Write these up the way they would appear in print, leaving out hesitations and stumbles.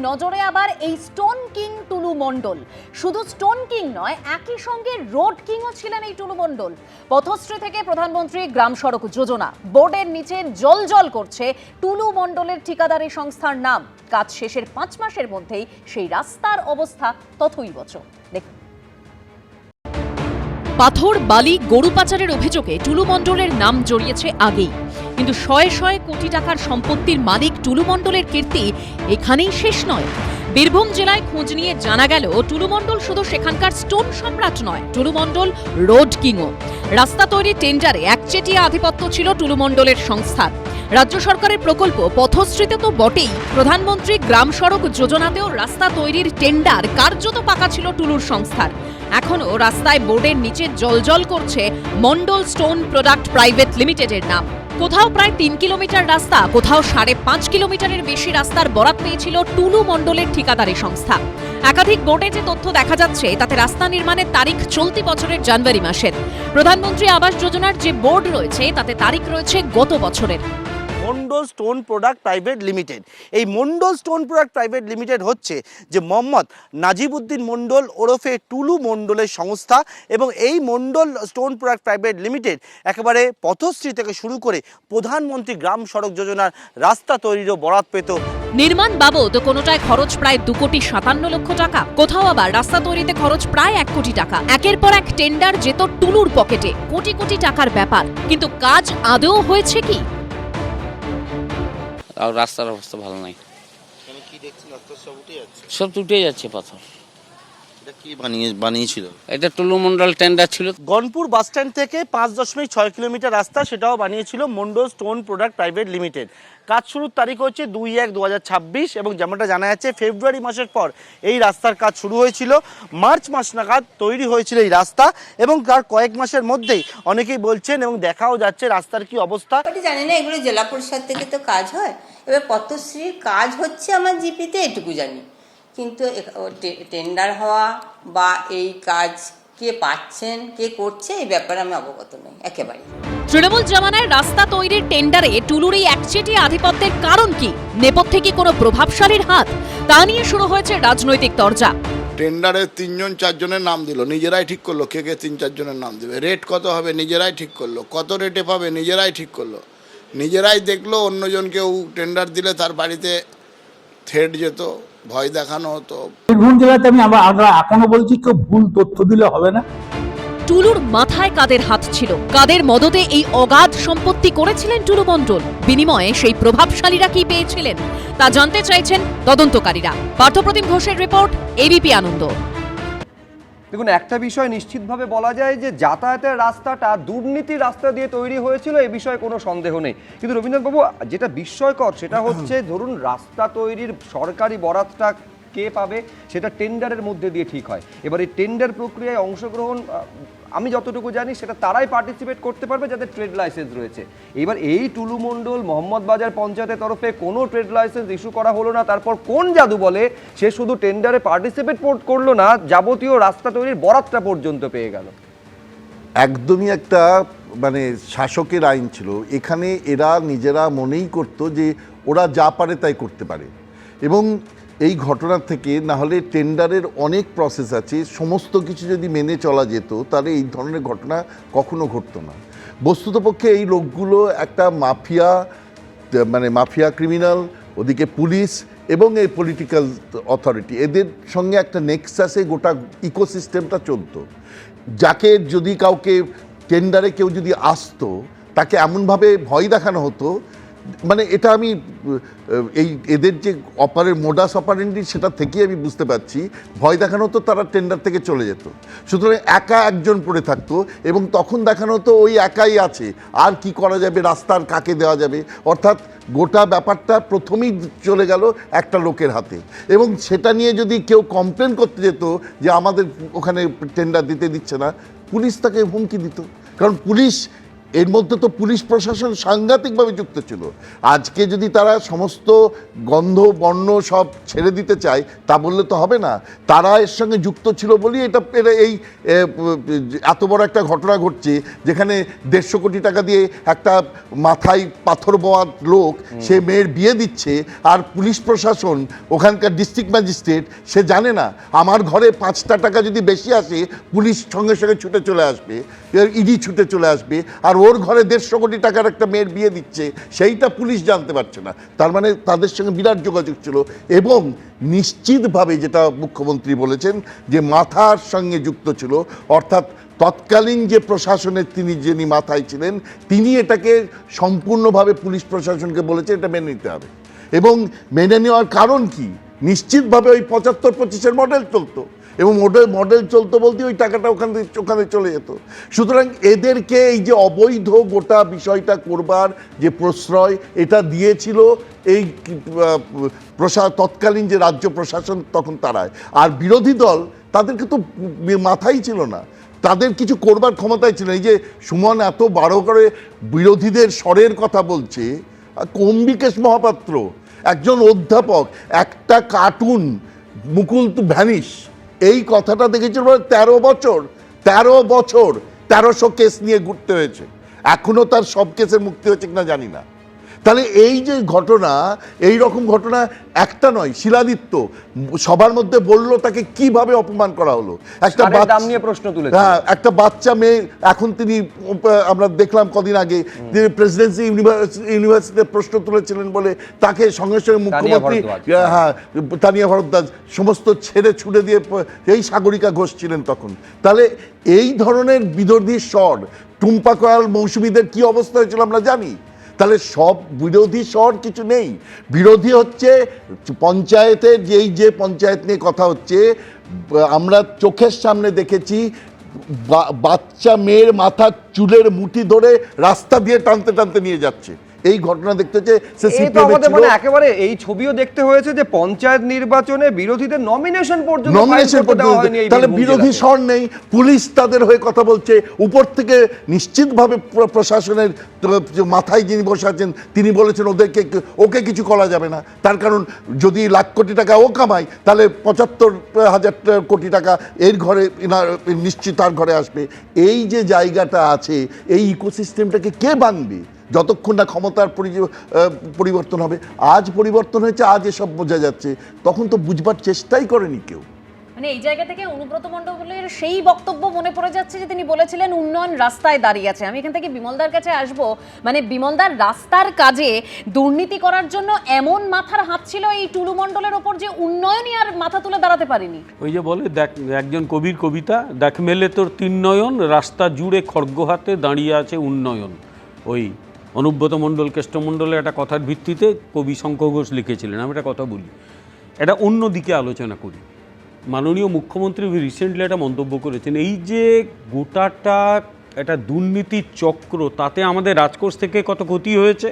নজরে আবার এই স্টোন কিং টুলু মণ্ডল। শুধু স্টোন কিং নয়, একই সঙ্গে রোড কিংও ছিলেন এই টুলু মণ্ডল। পথশ্রী থেকে প্রধানমন্ত্রী গ্রাম সড়ক যোজনা বোর্ডের নিচে জলজল করছে টুলু মণ্ডলের ঠিকাদারি সংস্থার নাম। কাজ শেষের 5 মাসের মধ্যেই সেই রাস্তার অবস্থা তথৈবচ। দেখুন, পাথর, বালি, গরু পাচারের অভিযোগে টুলু মণ্ডলের নাম জড়িয়েছে আগেই, কিন্তু শয়ে শয়ে কোটি টাকার সম্পত্তির মালিক টুলু মণ্ডলের কীর্তি এখানেই শেষ নয়। বীরভূম জেলায় খোঁজ নিয়ে জানা গেল টুলু মণ্ডল শুধু সেখানকার স্টোন সম্রাট নয়, টুলু মণ্ডল রোড কিংও। রাস্তা তৈরির টেন্ডারে একচেটিয়া আধিপত্য ছিল টুলু মণ্ডলের সংস্থার। রাজ্য সরকারের প্রকল্প পথশ্রীতে তো বটেই, প্রধানমন্ত্রী গ্রাম সড়ক যোজনাতেও রাস্তা তৈরির টেন্ডার কার্যত পাকা ছিল টুলুর সংস্থার। এখনো রাস্তায় বোর্ডের নিচে জলজল করছে মণ্ডল স্টোন প্রোডাক্ট প্রাইভেট লিমিটেডের নাম। কোথাও প্রায় 3 কিলোমিটার রাস্তা, কোথাও 5.5 কিলোমিটারের বেশি রাস্তার বরাত পেয়েছিল টুলু মণ্ডলের ঠিকাদারি সংস্থা। একাধিক বোর্ডে যে তথ্য দেখা যাচ্ছে তাতে রাস্তা নির্মাণের তারিখ চলতি বছরের জানুয়ারি মাসের। প্রধানমন্ত্রী আবাস যোজনার যে বোর্ড রয়েছে তাতে তারিখ রয়েছে গত বছরের। মণ্ডল স্টোন প্রোডাক্ট প্রাইভেট লিমিটেড, এই মণ্ডল স্টোন প্রোডাক্ট প্রাইভেট লিমিটেড হচ্ছে যে মোহাম্মদ নাজিবউদ্দিন মণ্ডল ওরফে টুলু মণ্ডলের সংস্থা। এবং এই মণ্ডল স্টোন প্রোডাক্ট প্রাইভেট লিমিটেড একেবারে পথশ্রী থেকে শুরু করে প্রধানমন্ত্রী গ্রাম সড়ক যোজনার রাস্তা তৈরিরও বরাত পেত। নির্মাণ বাবদ কোনোটায় খরচ প্রায় 2,57,00,000 টাকা, কোথাও আবার রাস্তা তৈরিতে খরচ প্রায় 1 কোটি টাকা। একের পর এক টেন্ডার যেত টুলুর পকেটে, কোটি কোটি টাকার ব্যাপার। কিন্তু কাজ আদৌ হয়েছে কি? আর রাস্তার অবস্থা ভালো নাই, কি দেখছেন? রাস্তা সব উঠে যাচ্ছে, সব উঠে যাচ্ছে পাথর। এটা কি বানিয়েছিল? এটা টুলু মণ্ডল টেন্ডার ছিল। গনপুর বাস স্ট্যান্ড থেকে 5.6 কিলোমিটার রাস্তা, সেটাও বানিয়েছিল মণ্ডল স্টোন প্রোডাক্ট প্রাইভেট লিমিটেড। কাজ শুরুর তারিখ হচ্ছে 2/1/2026 এবং যেমনটা জানা যাচ্ছে ফেব্রুয়ারি মাসের পর এই রাস্তার কাজ শুরু হয়েছিল। মার্চ মাস নাগাদ তৈরি হয়েছিল এই রাস্তা এবং তার কয়েক মাসের মধ্যেই অনেকেই বলছেন এবং দেখাও যাচ্ছে রাস্তার কি অবস্থা। জানি না, এগুলো জেলা পরিষদ থেকে তো কাজ হয়। এবার পথশ্রীর কাজ হচ্ছে আমার জিপিতে, এটুকু জানি। কিন্তু টেন্ডার হওয়া বা এই কাজ কে পাচ্ছেন, কে করছে, এই ব্যাপারে আমি অবগত নই একেবারে। তৃণমূল জামানায় রাস্তা তৈরির টেন্ডারে টুলুর এই একচেটিয়া আধিপত্যের কারণ কি? নেপথ্যে কি কোনো প্রভাবশালীর হাত? তা নিয়ে শুরু হয়েছে রাজনৈতিক তরজা। টেন্ডারে 3-4 জনের নাম দিল, নিজেরাই ঠিক করলো কে 3-4 জনের নাম দেবে। রেট কত হবে নিজেরাই ঠিক করলো, কত রেটে পাবে নিজেরাই ঠিক করলো, নিজেরাই দেখলো। অন্যজন কেউ টেন্ডার দিলে তার বাড়িতে থ্রেট যেত, ভয় দেখানো হতো। বীরভূম জেলাতে আমরা এখনো বলছি কেউ ভুল তথ্য দিলে হবে না। টুলুর মাথায় কাদের হাত ছিল? কাদের মদতে এই অগাধ সম্পত্তি করেছিলেন টুলু মণ্ডল? বিনিময়ে সেই প্রভাবশালীরা কি পেয়েছিলেন তা জানতে চাইছেন তদন্তকারীরা। পার্থপ্রতিম ঘোষের রিপোর্ট, এবিপি আনন্দ। দেখুন, একটা বিষয় নিশ্চিতভাবে বলা যায় যে যাতায়াতের রাস্তাটা দুর্নীতির রাস্তা দিয়ে তৈরি হয়েছিল, এ বিষয়ে কোনো সন্দেহ নেই। কিন্তু রবীন্দ্রনাথবাবু, যেটা বিস্ময়কর সেটা হচ্ছে, ধরুন রাস্তা তৈরির সরকারি বরাতটা কে পাবে সেটা টেন্ডারের মধ্যে দিয়ে ঠিক হয়। এবার এই টেন্ডার প্রক্রিয়ায় অংশগ্রহণ, আমি যতটুকু জানি সেটা তারাই পার্টিসিপেট করতে পারবে যাদের ট্রেড লাইসেন্স রয়েছে। এবার এই টুলু মণ্ডল মোহাম্মদ বাজার পঞ্চায়েতের তরফে কোনো ট্রেড লাইসেন্স ইস্যু করা হলো না। তারপর কোন জাদু বলে সে শুধু টেন্ডারে পার্টিসিপেট করলো না, যাবতীয় রাস্তা তৈরির বরাতটা পর্যন্ত পেয়ে গেল। একদমই একটা শাসকের আইন ছিল এখানে। এরা নিজেরা মনেই করতো যে ওরা যা পারে তাই করতে পারে। এবং এই ঘটনা থেকে না হলে টেন্ডারের অনেক প্রসেস আছে, সমস্ত কিছু যদি মেনে চলা যেত তাহলে এই ধরনের ঘটনা কখনো ঘটতো না। বস্তুতপক্ষে এই লোকগুলো একটা মাফিয়া ক্রিমিনাল, ওদিকে পুলিশ এবং এই পলিটিক্যাল অথরিটি, এদের সঙ্গে একটা নেক্সাসে গোটা ইকোসিস্টেমটা চলতো। যাকে যদি কাউকে টেন্ডারে কেউ যদি আসতো তাকে এমনভাবে ভয় দেখানো হতো, এটা আমি এদের যে মোডাস অপারেন্ডি সেটা থেকেই আমি বুঝতে পারছি। ভয় দেখানো হতো, তারা টেন্ডার থেকে চলে যেত। সুতরাং একা একজন পড়ে থাকতো এবং তখন দেখানো হতো ওই একাই আছে, আর কি করা যাবে, রাস্তার কাকে দেওয়া যাবে। অর্থাৎ গোটা ব্যাপারটা প্রথমেই চলে গেল একটা লোকের হাতে। এবং সেটা নিয়ে যদি কেউ কমপ্লেন করতে যেত যে আমাদের ওখানে টেন্ডার দিতে দিচ্ছে না, পুলিশ তাকে হুমকি দিত। কারণ পুলিশ এর মধ্যে তো পুলিশ প্রশাসন সাংঘাতিকভাবে যুক্ত ছিল। আজকে যদি তারা সমস্ত গন্ধ বর্ণ সব ছেড়ে দিতে চায় তা বললে তো হবে না। তারা এর সঙ্গে যুক্ত ছিল বলেই এটা এই এত বড় একটা ঘটনা ঘটছে, যেখানে 150 কোটি টাকা দিয়ে একটা মাথায় পাথর বোয়া লোক সে মেয়ের বিয়ে দিচ্ছে, আর পুলিশ প্রশাসন ওখানকার ডিস্ট্রিক্ট ম্যাজিস্ট্রেট সে জানে না আমার ঘরে 5টা টাকা যদি বেশি আসে পুলিশ সঙ্গে সঙ্গে ছুটে চলে আসবে, ইডি ছুটে চলে আসবে, আর ওর ঘরে 150 কোটি টাকার একটা মেয়ের বিয়ে দিচ্ছে সেইটা পুলিশ জানতে পারছে না। তার মানে তাদের সঙ্গে বিরাট যোগাযোগ ছিল। এবং নিশ্চিতভাবে যেটা মুখ্যমন্ত্রী বলেছেন যে মাথার সঙ্গে যুক্ত ছিল, অর্থাৎ তৎকালীন যে প্রশাসনের যিনি মাথায় ছিলেন তিনি এটাকে সম্পূর্ণভাবে পুলিশ প্রশাসনকে বলেছে এটা মেনে নিতে হবে। এবং মেনে নেওয়ার কারণ কি, নিশ্চিতভাবে ওই 75-25-এর মডেল চলতো, এবং মডেল চলতো বলতে ওই টাকাটা ওখানে চলে যেত। সুতরাং এদেরকে এই যে অবৈধ গোটা বিষয়টা করবার যে প্রশ্রয় এটা দিয়েছিল এই তৎকালীন যে রাজ্য প্রশাসন তখন তারাই, আর বিরোধী দল তাদেরকে তো মাথাই ছিল না, তাদের কিছু করবার ক্ষমতাই ছিল না। এই যে সুমন এত বারো করে বিরোধীদের স্বরের কথা বলছে, অম্বিকেশ মহাপাত্র একজন অধ্যাপক, একটা কার্টুন মুকুল টু ভ্যানিশ এই কথাটা দেখেছিল 13 বছর 1300 কেস নিয়ে ঘুরতে হয়েছে, এখনো তার সব কেসের মুক্তি হয়েছে কিনা জানি না। তাহলে এই যে ঘটনা, এই রকম ঘটনা একটা নয়, শিলাদিত্য সবার মধ্যে বললো তাকে কিভাবে অপমান করা হলো। একটা দাম নিয়ে প্রশ্ন তুলেছে, হ্যাঁ, একটা বাচ্চা মেয়ে, এখন তিনি আমরা দেখলাম কদিন আগে তিনি প্রেসিডেন্সি ইউনিভার্সিটিতে প্রশ্ন তুলেছিলেন বলে তাকে সঙ্গে সঙ্গে মুখ্যমন্ত্রী, হ্যাঁ তানিয়া ভরদ্বাজ সমস্ত ছেড়ে ছুড়ে দিয়ে, এই সাগরিকা ঘোষ ছিলেন তখন। তাহলে এই ধরনের বিরোধী স্বর, টুম্পা কয়াল মৌসুমীদের কি অবস্থা হয়েছিল আমরা জানি। তাহলে সব বিরোধী স্বর কিছু নেই, বিরোধী হচ্ছে পঞ্চায়েতের যে পঞ্চায়েত নিয়ে কথা হচ্ছে, আমরা চোখের সামনে দেখেছি বাচ্চা মেয়ের মাথার চুলের মুঠি ধরে রাস্তা দিয়ে টানতে টানতে নিয়ে যাচ্ছে, এই ঘটনা দেখতে হচ্ছে। মানে একেবারে এই ছবিও দেখতে হয়েছে যে পঞ্চায়েত নির্বাচনে বিরোধীদের নমিনেশন পর্যন্ত, তাহলে বিরোধী স্বর নেই, পুলিশ তাদের হয়ে কথা বলছে, উপর থেকে নিশ্চিতভাবে প্রশাসনের মাথায় যিনি বসে আছেন তিনি বলেছেন ওকে কিছু করা যাবে না, তার কারণ যদি লাখ কোটি টাকা ও কামায় তাহলে 75,000 কোটি টাকা এর ঘরে নিশ্চিত তার ঘরে আসবে। এই যে জায়গাটা আছে, এই ইকোসিস্টেমটাকে কে ভাঙবে যতক্ষণ না ক্ষমতার পরিবর্তন হবে। আজ পরিবর্তন হয়েছে, আজ এসব বোঝা যাচ্ছে, তখন তো বুঝবার চেষ্টাই করেনি কেউ। মানে এই জায়গা থেকে অনুব্রত মণ্ডলের সেই বক্তব্য মনে পড়ে যাচ্ছে যে তিনি বলেছিলেন উন্নয়ন রাস্তায় দাঁড়িয়ে আছে। আমি এখান থেকে বিমলদার কাছে আসব, মানে বিমলদার রাস্তার কাজে দুর্নীতি করার জন্য এমন মাথার হাত ছিল এই টুলু মণ্ডলের ওপর যে উন্নয়নই আর মাথা তুলে দাঁড়াতে পারেনি। ওই যে বলে একজন কবির কবিতা, দেখ মেলে তোর 3 নয়ন, রাস্তা জুড়ে খড়গ হাতে দাঁড়িয়ে আছে উন্নয়ন। ওই অনুব্রত মণ্ডল কেষ্টমণ্ডলের একটা কথার ভিত্তিতে কবি শঙ্কর ঘোষ লিখেছিলেন। আমি একটা কথা বলি, এটা অন্য দিকে আলোচনা করি। মাননীয় মুখ্যমন্ত্রী রিসেন্টলি একটা মন্তব্য করেছেন, এই যে গোটাটা একটা দুর্নীতির চক্র, তাতে আমাদের রাজকোষ থেকে কত ক্ষতি হয়েছে।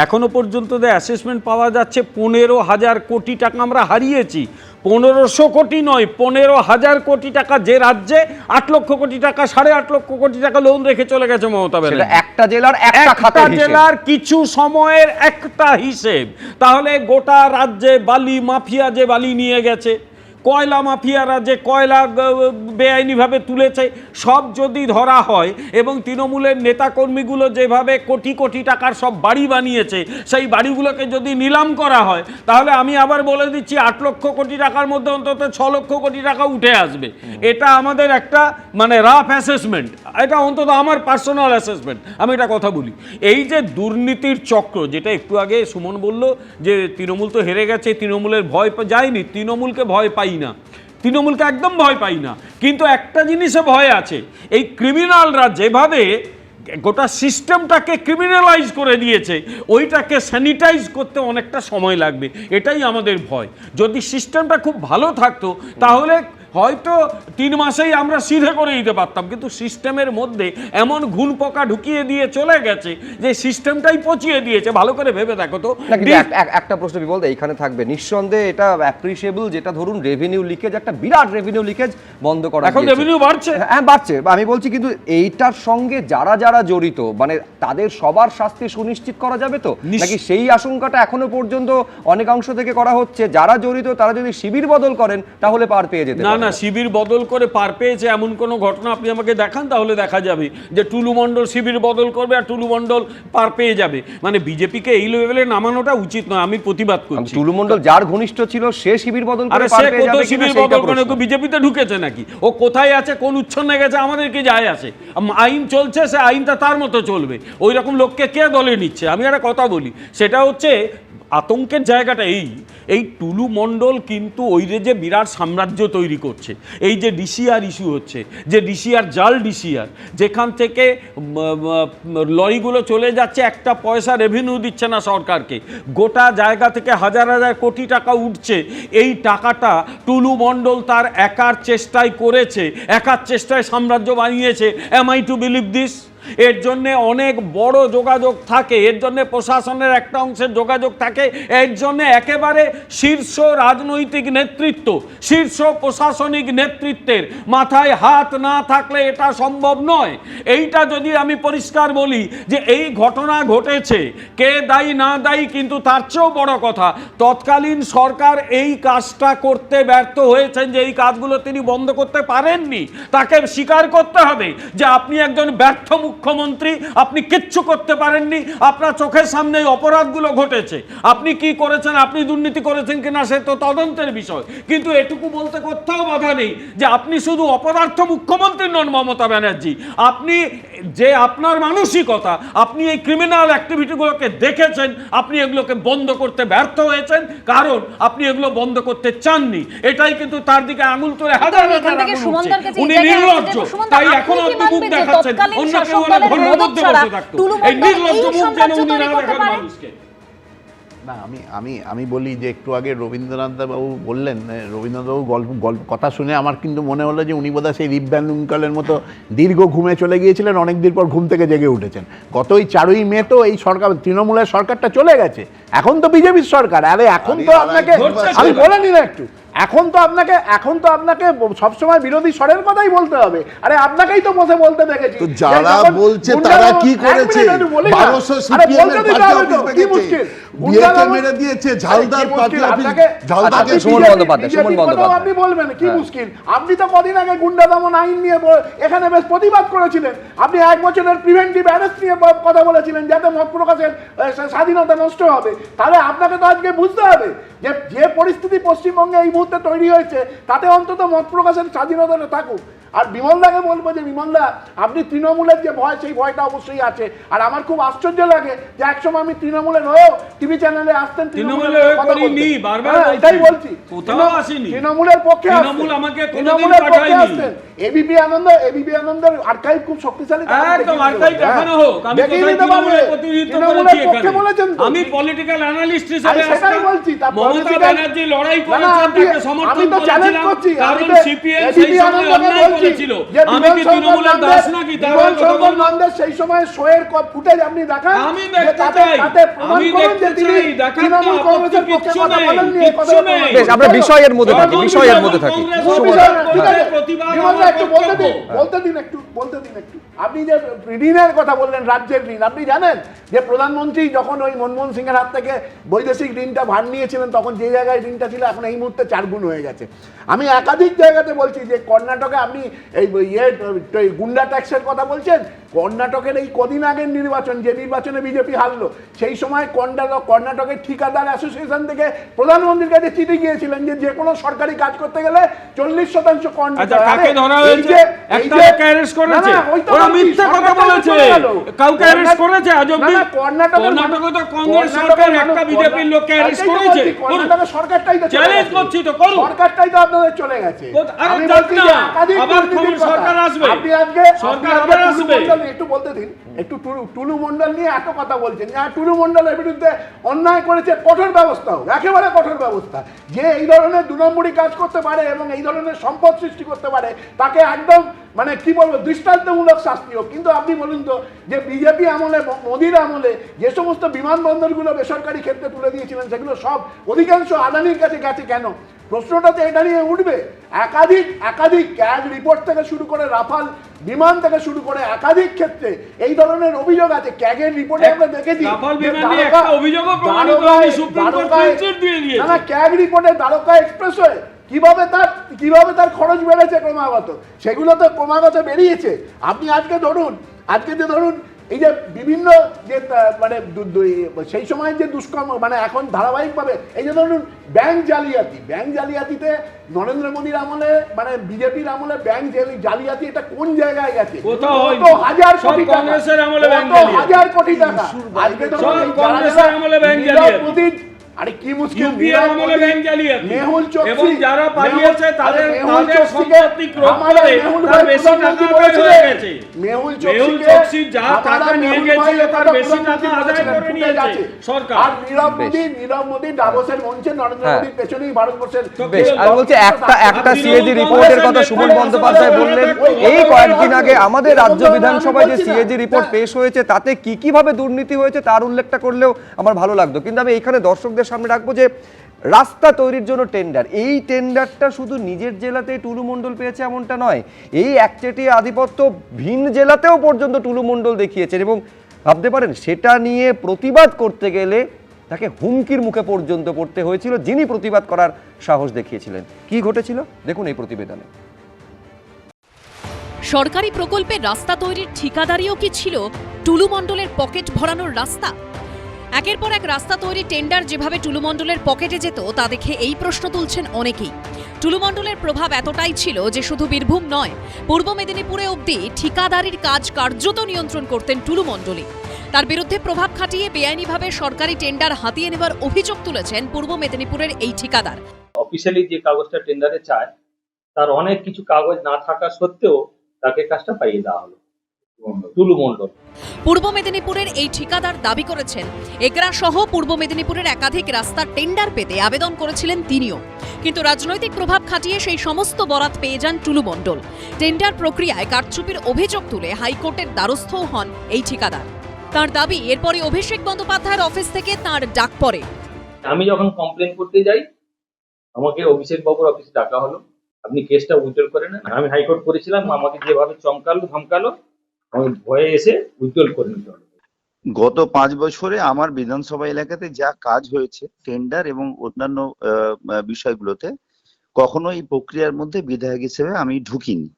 এখনো পর্যন্ত অ্যাসেসমেন্ট পাওয়া যাচ্ছে 15,000 কোটি টাকা আমরা হারিয়েছি। 1500 কোটি নয়, 15,000 কোটি টাকা, যে রাজ্যে 8 লক্ষ কোটি টাকা, 8.5 লক্ষ কোটি টাকা লোন রেখে চলে গেছে মমতা ব্যানার্জি। একটা জেলার একটা জেলার কিছু সময়ের একটা হিসেব। তাহলে গোটা রাজ্যে বালি মাফিয়া যে বালি নিয়ে গেছে, কয়লা মাফিয়ারা যে কয়লা বেআইনিভাবে তুলেছে, সব যদি ধরা হয়, এবং তৃণমূলের নেতাকর্মীগুলো যেভাবে কোটি কোটি টাকার সব বাড়ি বানিয়েছে, সেই বাড়িগুলোকে যদি নিলাম করা হয়, তাহলে আমি আবার বলে দিচ্ছি 8 লক্ষ কোটি টাকার মধ্যে অন্তত 6 লক্ষ কোটি টাকা উঠে আসবে। এটা আমাদের একটা মানে রাফ অ্যাসেসমেন্ট, এটা অন্তত আমার পার্সোনাল অ্যাসেসমেন্ট। আমি একটা কথা বলি, এই যে দুর্নীতির চক্র, যেটা একটু আগে সুমন বলল যে তৃণমূল তো হেরে গেছে, তৃণমূলের ভয় যায়নি, তৃণমূলকে ভয় পাই না, তৃণমূলকে একদম ভয় পাই না, কিন্তু একটা জিনিসে ভয় আছে, এই ক্রিমিনালরা যেভাবে গোটা সিস্টেমটাকে ক্রিমিনালাইজ করে দিয়েছে, ওইটাকে স্যানিটাইজ করতে অনেকটা সময় লাগবে, এটাই আমাদের ভয়। যদি সিস্টেমটা খুব ভালো থাকতো তাহলে হয়তো 3 মাসেই আমরা সিধে করে দিতে পারতাম, কিন্তু সিস্টেমের মধ্যে এমন ঘুণ পোকা ঢুকিয়ে দিয়ে চলে গেছে যে সিস্টেমটাই পচিয়ে দিয়েছে। ভালো করে ভেবে দেখো তো। না, কিন্তু একটা প্রশ্ন বিমল দা এইখানে থাকবে, নিঃসন্দেহে এটা অ্যাপ্রিশিয়েবল, যেটা ধরুন রেভিনিউ লিকেজ, একটা বিরাট রেভিনিউ লিকেজ বন্ধ করা এখন গিয়েছে। রেভিনিউ বাড়ছে। হ্যাঁ বাড়ছে, আমি বলছি কিন্তু এইটার সঙ্গে যারা যারা জড়িত মানে তাদের সবার শাস্তি সুনিশ্চিত করা যাবে তো, নাকি সেই আশঙ্কাটা এখনো পর্যন্ত অনেকাংশ থেকে করা হচ্ছে? যারা জড়িত তারা যদি শিবির বদল করেন তাহলে পার পেয়ে যেতে না পারে। না, শিবির বদল করে পার পেয়েছে এমন কোনো ঘটনা আপনি আমাকে দেখান, তাহলে দেখা যাবে যে টুলু মণ্ডল শিবির বদল করবে আর টুলু মণ্ডল পার পেয়ে যাবে। মানে বিজেপিকে এই লেভেলে নামানোটা উচিত নয়, আমি প্রতিবাদ করছি। টুলু মণ্ডল যার ঘনিষ্ঠ ছিল সে শিবির বদল করে আরে পার সে পেয়ে কত যাবে শিবির কিনা বদল সেইটা করে প্রশ্ন। বিজেপিতে ঢুকেছে নাকি? ও কোথায় আছে, কোন উচ্ছন্নে গেছে, আমাদের কি যায় আসে? আইন চলছে, সে আইনটা তার মতো চলবে। ওই রকম লোককে কে দলে নিচ্ছে? আমি একটা কথা বলি, সেটা হচ্ছে আতঙ্কের জায়গাটা এই টুলু মণ্ডল কিন্তু ওই যে বিরাট সাম্রাজ্য তৈরি করছে। এই যে ডিসিআর ইস্যু হচ্ছে, যে ডিসিআর জাল ডিসিআর, যেখান থেকে লরিগুলো চলে যাচ্ছে, একটা পয়সা রেভিনিউ দিচ্ছে না সরকারকে, গোটা জায়গা থেকে হাজার হাজার কোটি টাকা উঠছে। এই টাকাটা টুলু মণ্ডল তার একার চেষ্টায় করেছে, একার চেষ্টায় সাম্রাজ্য বানিয়েছে। Am I to believe this? এর জন্যে অনেক বড় যোগাযোগ থাকে, এর জন্যে প্রশাসনের একটা অংশের যোগাযোগ থাকে, এর জন্যে একেবারে শীর্ষ রাজনৈতিক নেতৃত্ব, শীর্ষ প্রশাসনিক নেতৃত্বের মাথায় হাত না থাকলে এটা সম্ভব নয়। এইটা যদি আমি পরিষ্কার বলি যে এই ঘটনা ঘটেছে, কে দায়ী না দায়ী, কিন্তু তার চেয়েও বড় কথা তৎকালীন সরকার এই কাজটা করতে ব্যর্থ হয়েছেন, যে এই কাজগুলো তিনি বন্ধ করতে পারেননি। তাকে স্বীকার করতে হবে যে আপনি একজন ব্যর্থ মুখ্যমন্ত্রী, আপনি কিচ্ছু করতে পারেননি, আপনার চোখের সামনে অপরাধগুলো ঘটেছে। আপনি কি করেছেন, আপনি দুর্নীতি করেছেন কিনা সে তো তদন্তের বিষয়, কিন্তু এটুকু বলতে কোথাও বাধা নেই যে আপনি শুধু অপদার্থ মুখ্যমন্ত্রী নন মমতা ব্যানার্জি, আপনি যে আপনার মানসিকতা, আপনি এই ক্রিমিনাল অ্যাক্টিভিটিগুলোকে দেখেছেন, আপনি এগুলোকে বন্ধ করতে ব্যর্থ হয়েছেন, কারণ আপনি এগুলো বন্ধ করতে চাননি। এটাই কিন্তু তার দিকে আঙুল তুলে হাজার হাজার আঙুল উঠছে। উনি নির্লজ্জ, তাই এখন আপনি মুখ দেখাচ্ছেন, অন্য কেউ ওরা ঘরের মধ্যে বসে থাকতো। এই নির্লজ্জ মুখ যেন উনি না দেখান মানুষকে। না, আমি বলি যে একটু আগে রবীন্দ্রনাথ বাবু বললেন, রবীন্দ্রনাথবাবু গল্প কথা শুনে আমার কিন্তু মনে হলো যে উনি বোধহয় সেই রিব্যানুঙ্কালের মতো দীর্ঘ ঘুমে চলে গিয়েছিলেন, অনেকদিন পর ঘুম থেকে জেগে উঠেছেন। গত ওই 4ই মে তো এই সরকার, তৃণমূলের সরকারটা চলে গেছে, এখন তো বিজেপির সরকার। আরে এখন তো আপনাকে আমি বলে নি না একটু, এখন তো আপনাকে সবসময় বিরোধী স্বরের কথাই বলতে হবে। আরে আপনাকেই তো বসে বলতে দেখেছি, তো যারা বলছে তারা কি করেছে? 1200 সিপিএম এর পার্টি অফিস ভেঙেছে, বিয়েকে মেরে দিয়েছে, ঝালদার পার্টি অফিস, ঝালদাকে সুমন বন্দ্যোপাধ্যায় আপনি বলবেন কি মুশকিল? আপনি তো কদিন আগে গুন্ডা দমন আইন নিয়ে এখানে বেশ প্রতিবাদ করেছিলেন। আপনি 1 বছরের প্রিভেন্টিভ অ্যারেস্ট নিয়ে কথা বলেছিলেন যাতে মত প্রকাশের স্বাধীনতা নষ্ট হবে। তাহলে আপনাকে তো আজকে বুঝতে হবে যে পরিস্থিতি পশ্চিমবঙ্গে এই মুহূর্তে তৈরি হয়েছে, তাতে অন্তত মত প্রকাশের স্বাধীনতাটা থাকুক। আর বিমলদাকে বলবো যে বিমলদা, আপনি তৃণমূলের যে ভয়, সেই ভয়টা অবশ্যই আছে। আর আমার খুব আশ্চর্য লাগে যে একসময় আমি তৃণমূলের হয়েও টিভি চ্যানেলে আসতেন, এটাই বলছি, তৃণমূলের পক্ষে আসতেন। এবিপি আনন্দের আর্কাইভ খুব শক্তিশালী, আমি পলিটিক্যাল অ্যানালিস্ট হিসেবে বলছি, মমতা ব্যানার্জি লড়াই করেছেন, তাকে সমর্থন করেছিলাম, কারণ সিপিএম সেই সময় অন্যায় করেছিল। আমি কি তৃণমূলের দাস নাকি? সেই সময় শোয়ের ফুটেজ আপনি দেখান, আমি দেখতে চাই, আমি দেখতে চাই, দেখান না, আপত্তি কিচ্ছু নেই। বেশ, আমরা বিষয়ের মধ্যে থাকি। বলতে দিন একটু। আপনি যে ঋণের কথা বললেন, রাজ্যের ঋণ, আপনি জানেন যে প্রধানমন্ত্রী যখন ওই মনমোহন সিং এর হাত থেকে বৈদেশিক ঋণটা ভার নিয়েছিলেন, তখন যে জায়গায় ঋণটা ছিল এখন এই মুহূর্তে 4 গুণ হয়ে গেছে। আমি একাধিক জায়গাতে বলছি যে কর্ণাটকে আপনি এই গুন্ডা ট্যাক্সের কথা বলছেন, কর্ণাটকের এই কদিন আগের নির্বাচন, যে নির্বাচনে বিজেপি হারলো, সেই সময় কর্ণাটকের ঠিকাদার অ্যাসোসিয়েশন থেকে প্রধানমন্ত্রীর কাছে চিঠি গিয়েছিলেন যে কোনো সরকারি কাজ করতে গেলে 40% কর নিতে হবে। কাকে ধরা হয়েছে? একটা লোককে অ্যারেস্ট করেছে, ওরা মিথ্যা কথা বলেছে, কাউকে অ্যারেস্ট করেছে আজ অবধি? কর্ণাটকে তো কংগ্রেস সরকার একটা বিজেপির লোককে অ্যারেস্ট করেছে। কর্ণাটকের সরকারটাই তো চ্যালেঞ্জ করছি তো, করুন। সরকারটাই তো আপনাদের চলে গেছে। আবার সরকার আসবে, সরকার আবার আসবে। মন্ডল একটু বলতে দিন, একটু টুলু মন্ডল নিয়ে এত কথা বলছেন, টুলু মন্ডলের বিরুদ্ধে অন্যায় করেছে, কঠোর ব্যবস্থা হোক, একেবারে কঠোর ব্যবস্থা। যে এই ধরনের 2 নম্বরই কাজ করতে পারে এবং এই ধরনের সম্পদ সৃষ্টি করতে পারে তাকে একদম মানে কি বলবো দৃষ্টান্তমূলক শাস্তি হোক। কিন্তু আপনি বলুন তো যে বিজেপি আমলে, মোদির আমলে যে সমস্ত বিমানবন্দরগুলো বেসরকারি ক্ষেত্রে তুলে দিয়েছিলেন সেগুলো সব অধিকাংশ আদানির কাছে গেছে কেন? প্রশ্নটা তো এটা নিয়ে উঠবে। একাধিক ক্যাগ রিপোর্ট থেকে শুরু করে রাফাল বিমান থেকে শুরু করে একাধিক ক্ষেত্রে এই ধরনের অভিযোগ আছে। ক্যাগের রিপোর্টে আমরা দেখেছি ক্যাগ রিপোর্টে দ্বারকা এক্সপ্রেসওয়ে কিভাবে তার খরচ বেড়েছে ক্রমাগত, সেগুলো তো ক্রমাগত বেরিয়েছে। আপনি আজকে যে ধরুন এই যে বিভিন্ন যে মানে সেই সময় যে দুষ্কর্ম মানে এখন ধারাবাহিকভাবে এই যে ধরুন ব্যাংক জালিয়াতিতে নরেন্দ্র মোদীর আমলে মানে বিজেপির আমলে ব্যাংক জালিয়াতি এটা কোন জায়গায় গেছে? হাজার কোটি টাকা। আজকে ধরুন আরে কি মুশকিল, মেহুল চোকসি যারা পালিয়েছে তাদের সম্পত্তি ক্রয় করে তার বেশি টাকা হয়ে গেছে। মেহুল চোকসি যা টাকা নিয়ে গেছিল তার বেশি টাকা আদায় করে নিয়েছে সরকার। আর নীরব মোদি ডাভোসের মঞ্চে নরেন্দ্র মোদির পেছনেই ভারতবর্ষের। বেশ, আমি বলছি একটা সিএজি রিপোর্টের কথা সুমন বন্দ্যোপাধ্যায় বললেন। এই কয়েকদিন আগে আমাদের রাজ্য বিধানসভায় যে সিএজি রিপোর্ট পেশ হয়েছে তাতে কিভাবে দুর্নীতি হয়েছে তার উল্লেখটা করলেও আমার ভালো লাগতো। কিন্তু আমি এখানে দর্শকদের সামনে রাখবো যে রাস্তা তৈরির জন্য টেন্ডার, এই টেন্ডারটা শুধু নিজের জেলাতে টুলু মণ্ডল পেয়েছে এমনটা নয়, এই একচেটিয়া আধিপত্য ভিন জেলাতেও পর্যন্ত টুলু মণ্ডল দেখিয়েছেন। এবং ভাবতে পারেন সেটা নিয়ে প্রতিবাদ করতে গেলে তাকে হুমকির মুখে পর্যন্ত পড়তে হয়েছিল, যিনি প্রতিবাদ করার সাহস দেখিয়েছিলেন। কি ঘটেছিল দেখুন এই প্রতিবেদনে। সরকারি প্রকল্পে রাস্তা তৈরির ঠিকাদারিও কি ছিল টুলু মণ্ডলের পকেট ভরানোর রাস্তা? একের পর এক রাস্তা তৈরি টেন্ডার যেভাবে টুলু মণ্ডলের পকেটে যেত তা দেখে এই প্রশ্ন তুলছেন অনেকেই। টুলু মণ্ডলের প্রভাব এতটাই ছিল যে শুধু বীরভূম নয়, পূর্ব মেদিনীপুরে অবধি ঠিকাদারির কাজ কার্যত নিয়ন্ত্রণ করতেন টুলু মণ্ডলই। তার বিরুদ্ধে প্রভাব খাটিয়ে বেআইনিভাবে সরকারি টেন্ডার হাতিয়ে নেবার অভিযোগ তুলেছেন পূর্ব মেদিনীপুরের এই ঠিকাদার। অফিসিয়ালি যে কাগজটা টেন্ডারে চায় তার অনেক কিছু কাগজ না থাকা সত্ত্বেও তাকে কাজটা পাইয়ে দেওয়া হলো টুলু মণ্ডল। পূর্ব মেদিনীপুরের এই ঠিকাদার দাবি করেছেন এগরা সহ পূর্ব মেদিনীপুরের একাধিক রাস্তার টেন্ডার পেতে আবেদন করেছিলেন তিনিও, কিন্তু রাজনৈতিক প্রভাব খাটিয়ে সেই সমস্ত বরাত পেয়ে যান টুলু মণ্ডল। টেন্ডার প্রক্রিয়ায় কারচুপির অভিযোগ তুলে হাইকোর্টের দ্বারস্থও হন এই ঠিকাদার। তার দাবি এরপরে অভিষেক বন্দ্যোপাধ্যায়ের অফিস থেকে তার ডাক পড়ে। আমি যখন কমপ্লেন করতে যাই আমাকে অভিষেক বাবুর অফিসে ডাকা হলো, আপনি কেসটা উইথড্র করে নেন। আমি হাইকোর্ট করেছিলাম, আমাকে যেভাবে চমকালো ধমকালো আমি ভয়ে এসে উইথড্র করে নিতে হলো। গত 5 বছরে আমার বিধানসভা এলাকাতে যা কাজ হয়েছে টেন্ডার এবং অন্যান্য বিষয়গুলোতে কখনো এই প্রক্রিয়ার মধ্যে বিধায়ক হিসেবে আমি ঢুকিনি।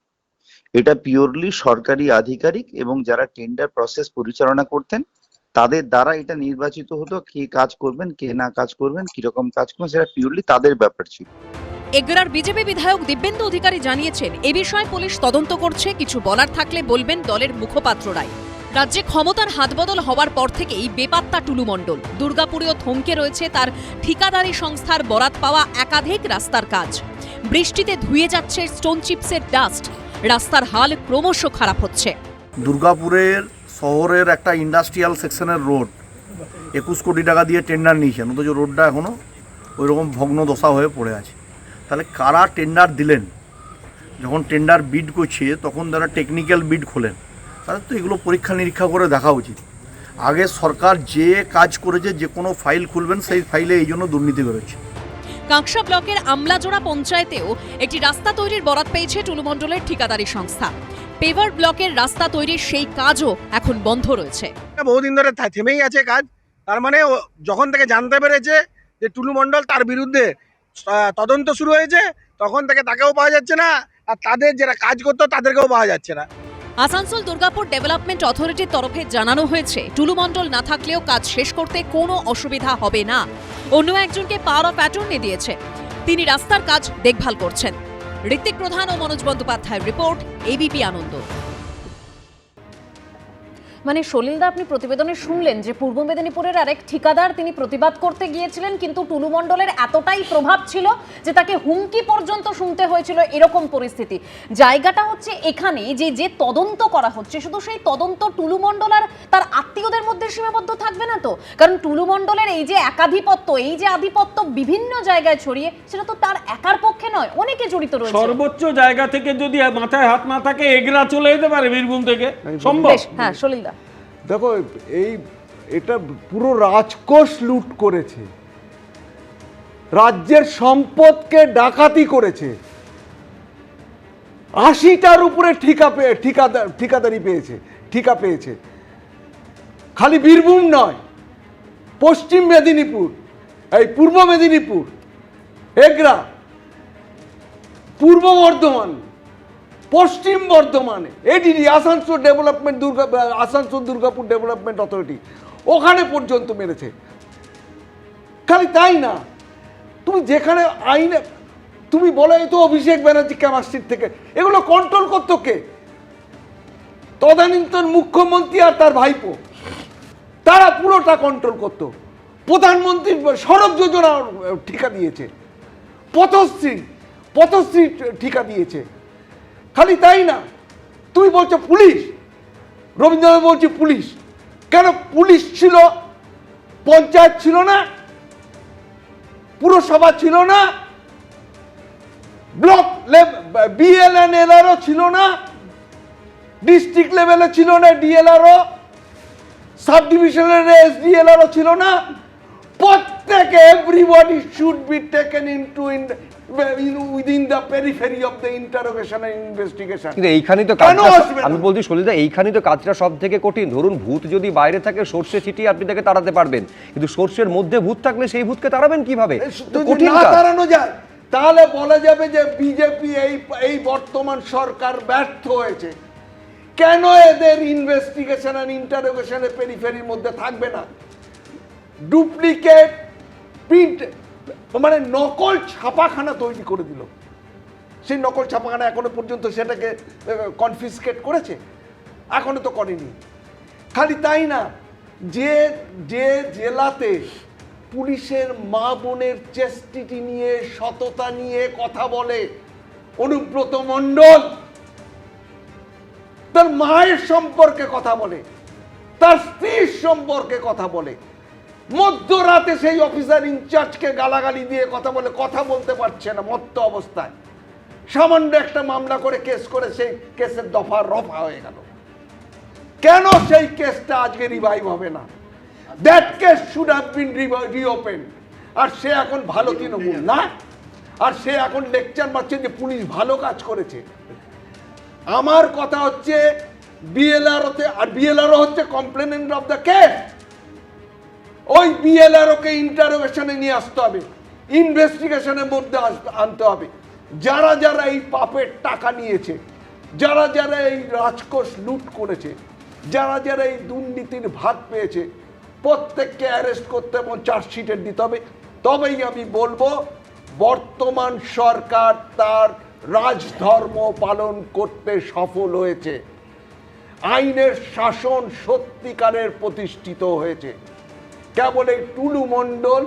এটা পিওরলি সরকারি আধিকারিক এবং যারা টেন্ডার প্রসেস পরিচালনা করতেন তাদের দ্বারা এটা নির্বাচিত হতো, কে কাজ করবেন কে না কাজ করবেন, কিরকম কাজ করবেন, সেটা পিওরলি তাদের ব্যাপার ছিল। এগরার বিজেপি বিধায়ক দিব্যেন্দু অধিকারী জানিয়েছেন এ বিষয়ে পুলিশ তদন্ত করছে, কিছু বলার থাকলে বলবেন দলের মুখপাত্ররাই। রাজ্যে ক্ষমতার হাতবদল হওয়ার পর থেকেই বেপাত্তা টুলু মণ্ডল। দুর্গাপুরেও থমকে রয়েছে তার ঠিকাদারি সংস্থার বরাত পাওয়া একাধিক রাস্তার কাজ। বৃষ্টিতে ধুয়ে যাচ্ছে স্টোন চিপসের ডাস্ট, রাস্তার হাল ক্রমশ খারাপ হচ্ছে। দুর্গাপুরের শহরের একটা ইন্ডাস্ট্রিয়াল সেকশনের রোড 21 কোটি টাকা দিয়ে টেন্ডার নিয়েছেন, অথচ রোডটা এখনও ওইরকম ভগ্ন দশা হয়ে পড়ে আছে। তাহলে কারা টেন্ডার দিলেন? যখন টেন্ডার বিড করছে তখন তারা টেকনিক্যাল বিড খোলেন, তাহলে তো এগুলো পরীক্ষা নিরীক্ষা করে দেখা উচিত। আগে সরকার যে কাজ করেছে যে কোনো ফাইল খুলবেন, সেই ফাইলে এই জন্য দুর্নীতি করেছে। কাঁকসা ব্লকের আমলাজোড়া পঞ্চায়েতেও একটি রাস্তা তৈরির বরাত পেয়েছে টুলু মণ্ডলের ঠিকাদারি সংস্থা। পেভার ব্লকের রাস্তা তৈরির সেই কাজও এখন বন্ধ রয়েছে। বহুদিন ধরে থেমেই আছে কাজ। তার মানে যখন থেকে জানতে পেরেছে যে টুলু মণ্ডল তার বিরুদ্ধে তদন্ত শুরু হয়েছে তখন থেকে তাকেও পাওয়া যাচ্ছে না, আর তাদের যারা কাজ করতো তাদেরকেও পাওয়া যাচ্ছে না। আসানসোল দুর্গাপুর ডেভেলপমেন্ট অথরিটির তরফে জানানো হয়েছে টুলু মণ্ডল না থাকলেও কাজ শেষ করতে কোনো অসুবিধা হবে না। অন্য একজনকে পাওয়ার অফ অ্যাটর্নি দিয়েছে, তিনি রাস্তার কাজ দেখভাল করছেন। ঋত্বিক প্রধান ও মনোজ বন্দ্যোপাধ্যায়ের রিপোর্ট, এবিপি আনন্দ। মানে সলিলদা, আপনি প্রতিবেদনে শুনলেন যে পূর্ব মেদিনীপুরের আরেক ঠিকাদার তিনি প্রতিবাদ করতে গিয়েছিলেন, কিন্তু টুলু মণ্ডলের এতটাই প্রভাব ছিল যে তাকে হুমকি পর্যন্ত শুনতে হয়েছিল, এরকম পরিস্থিতি। জায়গাটা হচ্ছে এখানে যে তদন্ত করা হচ্ছে, শুধু সেই তদন্ত টুলু মণ্ডল আর তার আত্মীয়দের মধ্যে সীমাবদ্ধ থাকবে না তো? কারণ টুলু মণ্ডলের এই যে একাধিপত্য, এই যে আধিপত্য বিভিন্ন জায়গায় ছড়িয়ে, সেটা তো তার একার পক্ষে নয়, অনেকে জড়িত রয়েছে। সর্বোচ্চ জায়গা থেকে যদি মাথায় হাত না থাকে এগরা চলে যেতে পারে বীরভূম থেকে, সম্ভব। হ্যাঁ সলিলদা, দেখো এটা পুরো রাজকোষ লুট করেছে, রাজ্যের সম্পদকে ডাকাতি করেছে, 80টার উপরে ঠিকাদারি পেয়েছে, ঠিকা পেয়েছে। খালি বীরভূম নয়, পশ্চিম মেদিনীপুর, এই পূর্ব মেদিনীপুর, এগরা, পূর্ব বর্ধমান, পশ্চিম বর্ধমানে ADD, Asansol Durgapur development authority, ওখানে পর্যন্ত মেরেছে। খালি তাই না, তুমি যেখানে আইনে তুমি বলো এই তো অভিষেক ব্যানার্জি ক্যামাস্ট্রিট থেকে, এগুলো কন্ট্রোল করতো কে? তদানীন্তন মুখ্যমন্ত্রী আর তার ভাইপো, তারা পুরোটা কন্ট্রোল করতো। প্রধানমন্ত্রী সড়ক যোজনা ঠিকা দিয়েছে, পথশ্রী ঠিকা দিয়েছে। খালি তাই না, তুমি বলছো পুলিশ, রবীন্দ্রনাথ বলছি পুলিশ, কেন পুলিশ ছিল? পঞ্চায়েত ছিল না, পুরসভা ছিল না, ব্লক বিএলএনএলআরও ছিল না, ডিস্ট্রিক্ট লেভেলে ছিল না ডিএলআরও, সাব ডিভিশনের এসডিএলআরও ছিল না। প্রত্যেকে everybody should be taken into within the periphery of the interrogation and investigation. কিন্তু এইখানেই তো আমি বলছি সলিলদা, এইখানেই তো কাজটা সব থেকে কঠিন। ধরুন ভূত যদি বাইরে থাকে, সর্ষে ছিটিয়ে আপনি তাকে তাড়াতে পারবেন, কিন্তু সর্ষের মধ্যে ভূত থাকলে সেই ভূতকে তাড়াবেন কিভাবে? কঠিন না তাড়ানো যায়, তাহলে বলা যাবে যে বিজেপি এই বর্তমান সরকার ব্যর্থ হয়েছে। কেন এদের ইনভেস্টিগেশন আর ইন্টারোগেশনের পেরিফেরির মধ্যে থাকবে না? ডুপ্লিকেট প্রিন্ট, মানে নকল ছাপাখানা তৈরি করে দিল। সেই নকল ছাপাখানা এখনো পর্যন্ত সেটাকে কনফিসকেট করেছে? এখনো তো করেনি। খালি তাই না, যে জেলাতে পুলিশের মা বোনের চেস্টিটি নিয়ে, সততা নিয়ে কথা বলে অনুব্রত মণ্ডল, তার মায়ের সম্পর্কে কথা বলে, তার স্ত্রীর সম্পর্কে কথা বলে, মধ্যরাতে সেই অফিসার ইনচার্জকে গালাগালি দিয়ে কথা বলে, কথা বলতে পারছে না মত্ত অবস্থায়, সামান্য একটা মামলা করে কেস করে সেই কেসের দফা রফা হয়ে গেল। কেন সেই কেসটা আজকে রিভাইভ হবে না? That case should have been reopen. আর সে এখন ভালো তৃণমূল না, আর সে এখন লেকচার মারছে যে পুলিশ ভালো কাজ করেছে। আমার কথা হচ্ছে বিএলআরওতে, আর বিএলআরও হচ্ছে কমপ্লেনেন্ট অফ দ্য কেস, ওই বিএলআরওকে ইন্টারোগেশনে নিয়ে আসতে হবে, ইনভেস্টিগেশনের মধ্যে আনতে হবে। যারা যারা এই পাপের টাকা নিয়েছে, যারা যারা এই রাজকোষ লুট করেছে, যারা যারা এই দুর্নীতির ভাগ পেয়েছে, প্রত্যেককে অ্যারেস্ট করতে এবং চার্জশিটের দিতে হবে। তবেই আমি বলবো বর্তমান সরকার তার রাজধর্ম পালন করতে সফল হয়েছে, আইনের শাসন সত্যিকারের প্রতিষ্ঠিত হয়েছে। কেবল এই টুলু মণ্ডল,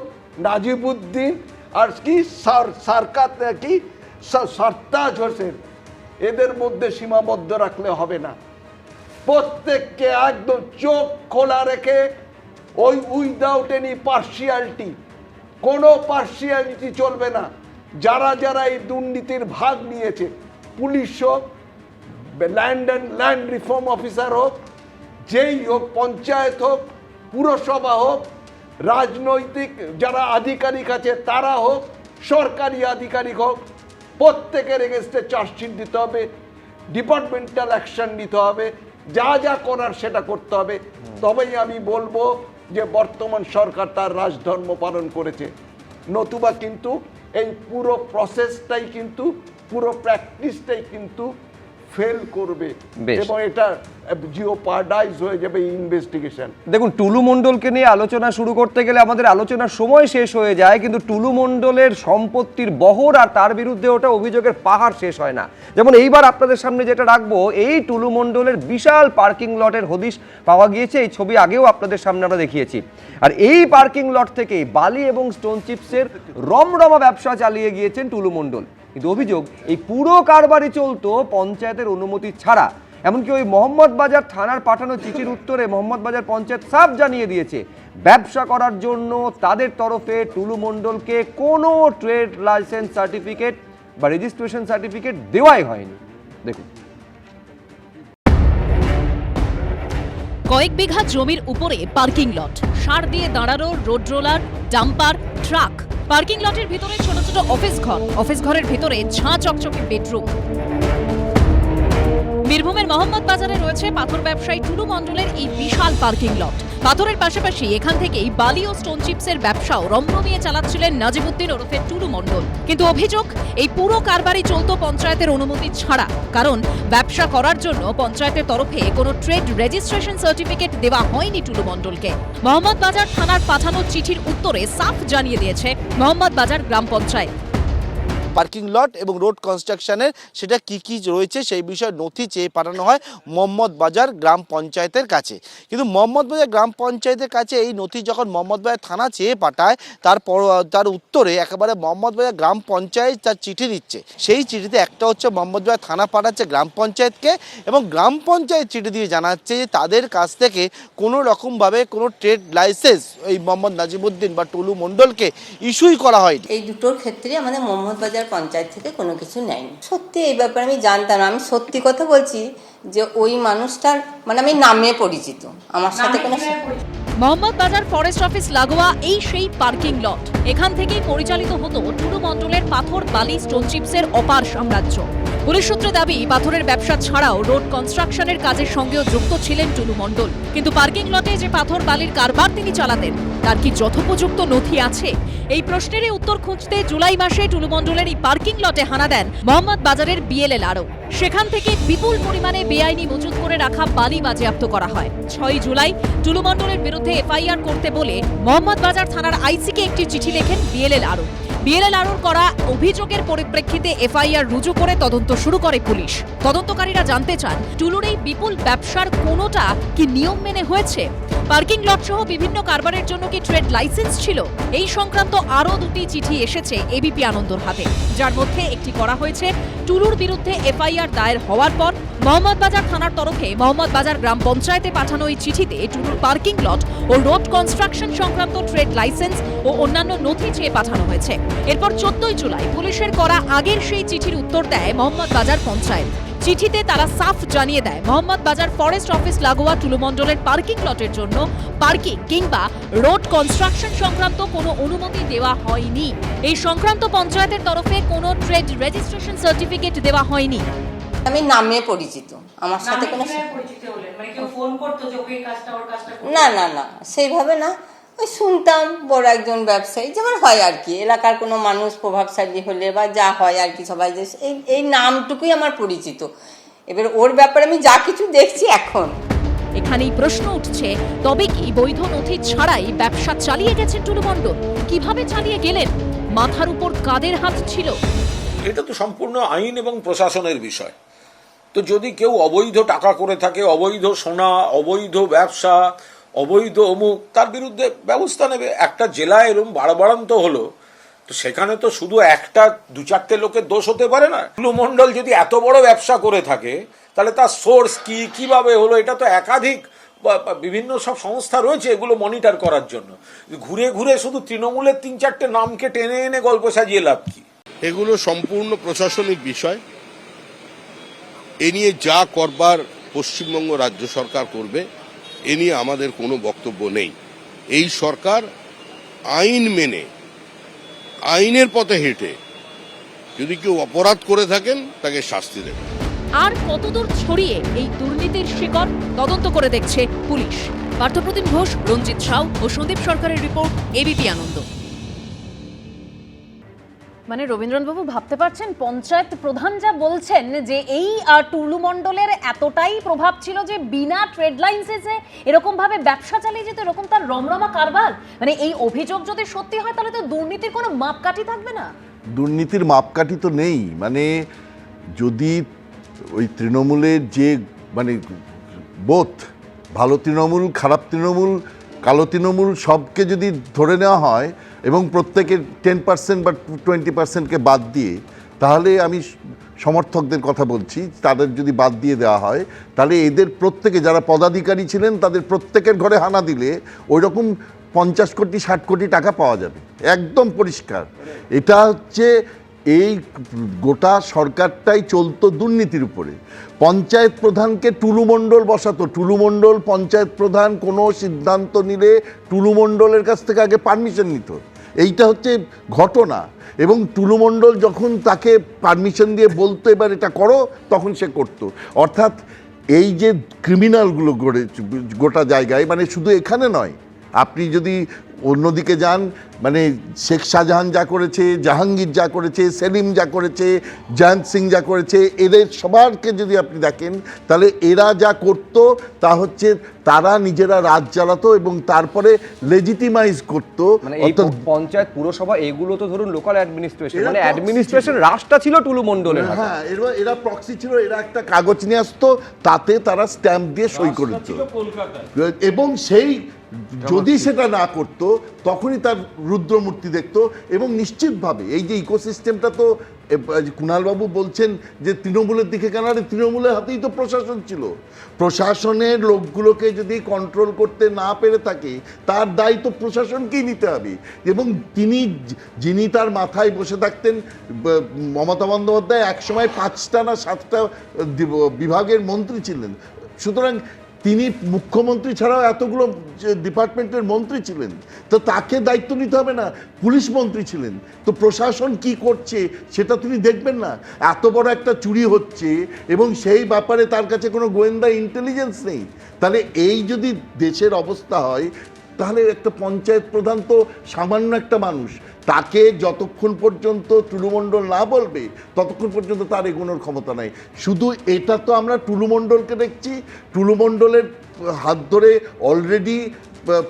নাজিবুদ্দিন আর কি সারতাজ হোসেন, এদের মধ্যে সীমাবদ্ধ রাখলে হবে না। প্রত্যেককে একদম চোখ খোলা রেখে, ওই উইদাউট এনি পার্সিয়ালিটি, কোনো পার্সিয়ালিটি চলবে না। যারা যারা এই দুর্নীতির ভাগ নিয়েছে, পুলিশ হোক, ল্যান্ড রিফর্ম অফিসার হোক, যেই হোক, পঞ্চায়েত হোক, পুরসভা হোক, রাজনৈতিক যারা আধিকারিক আছে তারা হোক, সরকারি আধিকারিক হোক, প্রত্যেকের এগেনস্টে চার্জশিট দিতে হবে, ডিপার্টমেন্টাল অ্যাকশন নিতে হবে, যা যা করার সেটা করতে হবে। তবেই আমি বলবো যে বর্তমান সরকার তার রাজধর্ম পালন করেছে। নতুবা কিন্তু এই পুরো প্রসেসটাই কিন্তু, পুরো প্র্যাকটিসটাই কিন্তু ফেল করবে বেশ। এবং এটা জিওপার্ডাইজ হয়ে যাবে ইনভেস্টিগেশন। দেখুন, টুলু মণ্ডলকে নিয়ে আলোচনা শুরু করতে গেলে আমাদের আলোচনার সময় শেষ হয়ে যায়, কিন্তু টুলু মণ্ডলের সম্পত্তির বহর আর তার বিরুদ্ধে ওটা অভিযোগের পাহাড় শেষ হয় না। যেমন এইবার আপনাদের সামনে যেটা রাখবো, এই টুলু মণ্ডলের বিশাল পার্কিং লটের হদিশ পাওয়া গিয়েছে। এই ছবি আগেও আপনাদের সামনে আমরা দেখিয়েছি। আর এই পার্কিং লট থেকে বালি এবং স্টোন চিপসের রমরমা ব্যবসা চালিয়ে গিয়েছেন টুলু মণ্ডল। কিন্তু অভিযোগ, এই পুরো কারবারই চলতো পঞ্চায়েতের অনুমতি ছাড়া। এমনকি ওই মোহাম্মদ বাজার থানার পাঠানো চিঠির উত্তরে মোহাম্মদ বাজার পঞ্চায়েত সাফ জানিয়ে দিয়েছে, ব্যবসা করার জন্য তাদের তরফে টুলু মণ্ডলকে কোনো ট্রেড লাইসেন্স সার্টিফিকেট বা রেজিস্ট্রেশন সার্টিফিকেট দেওয়াই হয়নি। দেখুন, কয়েক বিঘা জমির উপরে পার্কিং লট, সার দিয়ে দাঁড়ানো road roller, dumper, truck. Parking লটের ভিতরে ছোট ছোট অফিস ঘরের ভিতরে ঝাঁ চকচকে বেডরুম। বীরভূমের মোহাম্মদ বাজারে রয়েছে পাথর ব্যবসায়ী টুলু মণ্ডলের এই বিশাল পার্কিং লট। পাথরের পাশাপাশি এখান থেকেই বালি ও স্টোন চিপসের ব্যবসাও রমরমিয়ে চালাচ্ছিলেন নাজিমুদ্দিন ওরফে টুলু মণ্ডল। কিন্তু অভিযোগ, এই পুরো কারবারই চলতো পঞ্চায়েতের অনুমতি ছাড়া। কারণ ব্যবসা করার জন্য পঞ্চায়েতের তরফে কোনো ট্রেড রেজিস্ট্রেশন সার্টিফিকেট দেওয়া হয়নি টুলু মণ্ডলকে। মোহাম্মদ বাজার থানার পাঠানো চিঠির উত্তরে সাফ জানিয়ে দিয়েছে মোহাম্মদ বাজার গ্রাম পঞ্চায়েত। পার্কিং লট এবং রোড কনস্ট্রাকশনের সেটা কি কি রয়েছে সেই বিষয়ে নথি চেয়ে পাঠানো হয় মোহাম্মদ বাজার গ্রাম পঞ্চায়েতের কাছে। কিন্তু মোহাম্মদ বাজার গ্রাম পঞ্চায়েতের কাছে এই নথি যখন মোহাম্মদ বাজার থানা চেয়ে পাঠায়, তার উত্তরে একেবারে মোহাম্মদ বাজার গ্রাম পঞ্চায়েত তার চিঠি দিচ্ছে। সেই চিঠিতে একটা হচ্ছে মোহাম্মদ বাজার থানা পাঠাচ্ছে গ্রাম পঞ্চায়েতকে, এবং গ্রাম পঞ্চায়েত চিঠি দিয়ে জানাচ্ছে যে তাদের কাছ থেকে কোনো রকমভাবে কোনো ট্রেড লাইসেন্স এই মোহাম্মদ নাজিমুদ্দিন বা টুলু মণ্ডলকে ইস্যুই করা হয়নি। এই দুটোর ক্ষেত্রে আমাদের মোহাম্মদ বাজার পঞ্চায়েত থেকে কোনো কিছু নেয়নি। সত্যি এই ব্যাপারে আমি জানতাম না। আমি সত্যি কথা বলছি যে ওই মানুষটার মানে আমি নামে পরিচিত, আমার সাথে কোনো মোহাম্মদ বাজার ফরেস্ট অফিস লাগোয়া এই সেই পার্কিং লট। এখান থেকেই পরিচালিত হতো টুলু মণ্ডলের পাথর, বালি, স্টোন চিপসের অপার সাম্রাজ্য। পুলিশ সূত্রে দাবি, পাথরের ব্যবসা ছাড়াও রোড কনস্ট্রাকশনের কাজের সঙ্গেও যুক্ত ছিলেন টুলু মণ্ডল। কিন্তু পার্কিং লটে যে পাথর বালির কারবার তিনি চালাতেন, তার কি যথোপযুক্ত নথি আছে? এই প্রশ্নেরই উত্তর খুঁজতে জুলাই মাসে টুলু মণ্ডলের এই পার্কিং লটে হানা দেন মোহাম্মদ বাজারের বিএলএল আরও। সেখান থেকে বিপুল পরিমাণে বেআইনি মজুত করে রাখা বালি বাজেয়াপ্ত করা হয়। 6 জুলাই টুলু মণ্ডলের বিরুদ্ধে এফআইআর করতে বলে মোহাম্মদ বাজার থানার আইসিকে একটি চিঠি লেখেন বিএলএল আরও। বিএলএল আরওর করা অভিযোগের পরিপ্রেক্ষিতে এফআইআর রুজু করে তদন্ত শুরু করে পুলিশ। তদন্তকারীরা জানতে চান, টুলুর এই বিপুল ব্যবসার কোনোটা কি নিয়ম মেনে হয়েছে? পার্কিং লট সহ বিভিন্ন কারবারের জন্য কি ট্রেড লাইসেন্স ছিল? এই সংক্রান্ত আরও 2টি চিঠি এসেছে এবিপি আনন্দর হাতে, যার মধ্যে একটি করা হয়েছে টুলুর বিরুদ্ধে এফআইআর দায়ের হওয়ার পর। মোহাম্মদ বাজার থানার তরফে মোহাম্মদ বাজার গ্রাম পঞ্চায়েতে পাঠানো এই চিঠিতে টুলুর পার্কিং লট ও রোড কনস্ট্রাকশন সংক্রান্ত ট্রেড লাইসেন্স ও অন্যান্য নথি চেয়ে পাঠানো হয়েছে। এরপর 14 জুলাই পুলিশের করা আগের সেই চিঠির উত্তর দেয় মোহাম্মদ বাজার পঞ্চায়েত। চিঠিতে তারা সাফ জানিয়ে দেয়, মোহাম্মদ বাজার ফরেস্ট অফিস লাগোয়া টুলু মণ্ডলের পার্কিং লটের জন্য পার্কিং কিংবা রোড কনস্ট্রাকশন সংক্রান্ত কোনো অনুমতি দেওয়া হয়নি। এই সংক্রান্ত পঞ্চায়েতের তরফে কোনো ট্রেড রেজিস্ট্রেশন সার্টিফিকেট দেওয়া হয়নি। আমি নামে পরিচিত, আমার সাথে কোনো না না না সেইভাবে না। ওই শুনতাম বড় একজন ব্যবসায়ী, যেমন হয় আর কি, এলাকার কোনো মানুষ প্রভাবশালী হলে বা যা হয় আর কি, সবাই যে এই নামটুকুই আমার পরিচিত। এবার ওর ব্যাপারে আমি যা কিছু দেখছি এখন। এখানেই প্রশ্ন উঠছে, তবে কি বৈধ নথি ছাড়াই ব্যবসা চালিয়ে গেছেন টুলু মণ্ডল? কিভাবে চালিয়ে গেলেন? মাথার উপর কাদের হাত ছিল? এটা তো সম্পূর্ণ আইন এবং প্রশাসনের বিষয়। তো যদি কেউ অবৈধ টাকা করে থাকে, অবৈধ সোনা, অবৈধ ব্যবসা, অবৈধ অমুক, তার বিরুদ্ধে ব্যবস্থা নেবে। একটা জেলায় এরকম বাড়াবাড়ন্ত হলো, তো সেখানে তো শুধু একটা 2-4টে লোকের দোষ হতে পারে না। টুলু মণ্ডল যদি এত বড় ব্যবসা করে থাকে, তাহলে তার সোর্স কি, কিভাবে হলো, এটা তো একাধিক বিভিন্ন সব সংস্থা রয়েছে এগুলো মনিটর করার জন্য। ঘুরে ঘুরে শুধু তৃণমূলের 3-4টে নামকে টেনে এনে গল্প সাজিয়ে লাভ কি? এগুলো সম্পূর্ণ প্রশাসনিক বিষয়। এ নিয়ে যা করবার পশ্চিমবঙ্গ রাজ্য সরকার করবে, এ নিয়ে আমাদের কোনো বক্তব্য নেই। এই সরকার আইন মেনে, আইনের পথে হেঁটে যদি কেউ অপরাধ করে থাকেন তাকে শাস্তি দেবে। আর কতদূর ছড়িয়ে এই দুর্নীতির শিকড় তদন্ত করে দেখছে পুলিশ। পার্থপ্রতিম ঘোষ, রঞ্জিত সাউ ও সন্দীপ সরকারের রিপোর্ট, এবিপি আনন্দ। মানে রবীন্দ্রনাথবাবু ভাবতে পারছেন পঞ্চায়েত প্রধান যা বলছেন যে এই টুলু মণ্ডলের এতটাই প্রভাব ছিল যে বিনা ট্রেড লাইসেন্সে এরকম ভাবে ব্যবসা চালিয়ে যেত, এরকম তার রমরমা কারবার, মানে এই অভিযোগ যদি সত্যি হয় তাহলে তো দুর্নীতির কোনো মাপকাঠি থাকবে না। দুর্নীতির মাপকাঠি তো নেই, মানে যদি ওই তৃণমূলের যে মানে বোধ ভালো তৃণমূল, খারাপ তৃণমূল, কালো তৃণমূল সবকে যদি ধরে নেওয়া হয় এবং প্রত্যেকের 10% বা 20%কে বাদ দিয়ে, তাহলে আমি সমর্থকদের কথা বলছি, তাদের যদি বাদ দিয়ে দেওয়া হয় তাহলে এদের প্রত্যেকে যারা পদাধিকারী ছিলেন তাদের প্রত্যেকের ঘরে হানা দিলে ওই রকম 50 কোটি 60 কোটি টাকা পাওয়া যাবে, একদম পরিষ্কার। এটা হচ্ছে এই গোটা সরকারটাই চলতো দুর্নীতির উপরে। পঞ্চায়েত প্রধানকে টুলু মণ্ডল বসাতো, টুলু মণ্ডল পঞ্চায়েত প্রধান কোনো সিদ্ধান্ত নিলে টুলু মণ্ডলের কাছ থেকে আগে পারমিশন নিত, এইটা হচ্ছে ঘটনা। এবং টুলু মণ্ডল যখন তাকে পারমিশন দিয়ে বলতো এবার এটা করো, তখন সে করতো। অর্থাৎ এই যে ক্রিমিনালগুলো গোটা জায়গায়, মানে শুধু এখানে নয়, আপনি যদি অন্যদিকে যান, মানে শেখ শাহজাহান যা করেছে, জাহাঙ্গীর যা করেছে, সেলিম যা করেছে, জয়ন্ত সিং যা করেছে, এদের সবারকে যদি আপনি দেখেন তাহলে এরা যা করত তা হচ্ছে তারা নিজেরা রাজ চালাতো এবং তারপরে লেজিটিমাইজ করতো। মানে এই পঞ্চায়েত পুরসভা এগুলো তো ধরুন লোকাল অ্যাডমিনিস্ট্রেশন, মানে অ্যাডমিনিস্ট্রেশন রাজটা ছিল টুলু মণ্ডলের হাতে। হ্যাঁ, এরা প্রক্সি ছিল, এরা একটা কাগজ নিয়ে আসতো, তাতে তারা স্ট্যাম্প দিয়ে সই করে দিত, এবং সেই যদি সেটা না করতো তখনই তার রুদ্রমূর্তি দেখতো। এবং নিশ্চিতভাবে এই যে ইকোসিস্টেমটা, তো কুণালবাবু বলছেন যে তৃণমূলের দিকে কেন, তৃণমূলের হাতেই তো প্রশাসন ছিল। প্রশাসনের লোকগুলোকে যদি কন্ট্রোল করতে না পেরে থাকে তার দায়িত্ব প্রশাসনকেই নিতে হবে। এবং যিনি তার মাথায় বসে থাকতেন, মমতা বন্দ্যোপাধ্যায়, একসময় 5টা না 7টা বিভাগের মন্ত্রী ছিলেন, সুতরাং তিনি মুখ্যমন্ত্রী ছাড়াও এতগুলো ডিপার্টমেন্টের মন্ত্রী ছিলেন, তো তাকে দায়িত্ব নিতে হবে না? পুলিশ মন্ত্রী ছিলেন, তো প্রশাসন কি করছে সেটা তিনি দেখবেন না? এত বড় একটা চুরি হচ্ছে এবং সেই ব্যাপারে তার কাছে কোনো গোয়েন্দা ইন্টেলিজেন্স নেই, তাহলে এই যদি দেশের অবস্থা হয়, তাহলে একটা পঞ্চায়েত প্রধান তো সামান্য একটা মানুষ, তাকে যতক্ষণ পর্যন্ত টুলু মণ্ডল না বলবে ততক্ষণ পর্যন্ত তার এগোনোর ক্ষমতা নাই। শুধু এটা তো আমরা টুলু মণ্ডলকে দেখছি, টুলু মণ্ডলের হাত ধরে অলরেডি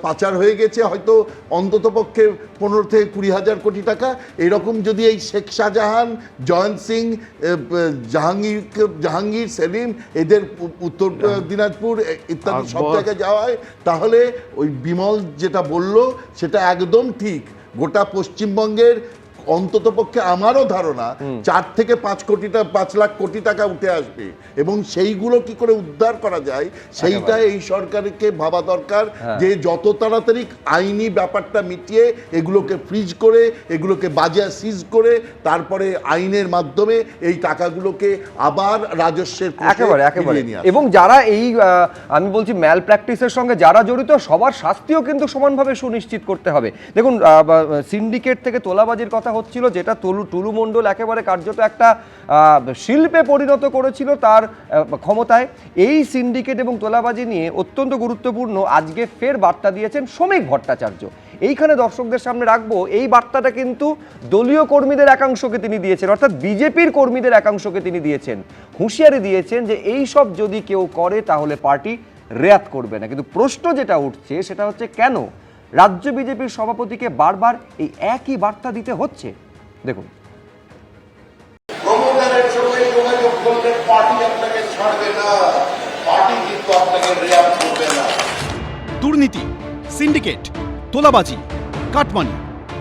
পাচার হয়ে গেছে হয়তো অন্ততপক্ষে 15 থেকে 20 হাজার কোটি টাকা। এরকম যদি এই শেখ শাহজাহান, জয়ন্ত সিং, জাহাঙ্গীর, সেলিম, এদের উত্তর দিনাজপুর ইত্যাদি সব জায়গায় যাওয়া হয়, তাহলে ওই বিমল যেটা বলল সেটা একদম ঠিক। গোটা পশ্চিমবঙ্গের অন্ততপক্ষে আমারও ধারণা 4 থেকে 5 লাখ কোটি টাকা উঠে আসবে, এবং সেইগুলো কি করে উদ্ধার করা যায় সেইটা এই সরকারকে ভাবা দরকার, যে যত তাড়াতাড়ি আইনি ব্যাপারটা মিটিয়ে এগুলোকে ফ্রিজ করে, এগুলোকে বাজার সিজ করে, তারপরে আইনের মাধ্যমে এই টাকাগুলোকে আবার রাজস্বের একেবারে এবং যারা এই আমি বলছি ম্যাল প্র্যাকটিসের সঙ্গে যারা জড়িত সবার শাস্তিও কিন্তু সমানভাবে সুনিশ্চিত করতে হবে। দেখুন, সিন্ডিকেট থেকে তোলাবাজির কথা হচ্ছিল, যেটা টুলু মণ্ডল একেবারে কার্যত একটা শিল্পে পরিণত করেছিল তার ক্ষমতায়। এই সিন্ডিকেট এবং তোলাবাজি নিয়ে অত্যন্ত গুরুত্বপূর্ণ আজকে ফের বার্তা দিয়েছেন শ্রমিক ভট্টাচার্য। এইখানে দর্শকদের সামনে রাখবো, এই বার্তাটা কিন্তু দলীয় কর্মীদের একাংশকে তিনি দিয়েছেন, অর্থাৎ বিজেপির কর্মীদের একাংশকে তিনি দিয়েছেন, হুঁশিয়ারি দিয়েছেন যে এই সব যদি কেউ করে তাহলে পার্টি রেয়াত করবে না। কিন্তু প্রশ্ন যেটা উঠছে সেটা হচ্ছে, কেন রাজ্য বিজেপির সভাপতিকে বারবার এই একই বার্তা দিতে হচ্ছে? দেখুন, দুর্নীতি, সিন্ডিকেট, তোলাবাজি, কাটমানি,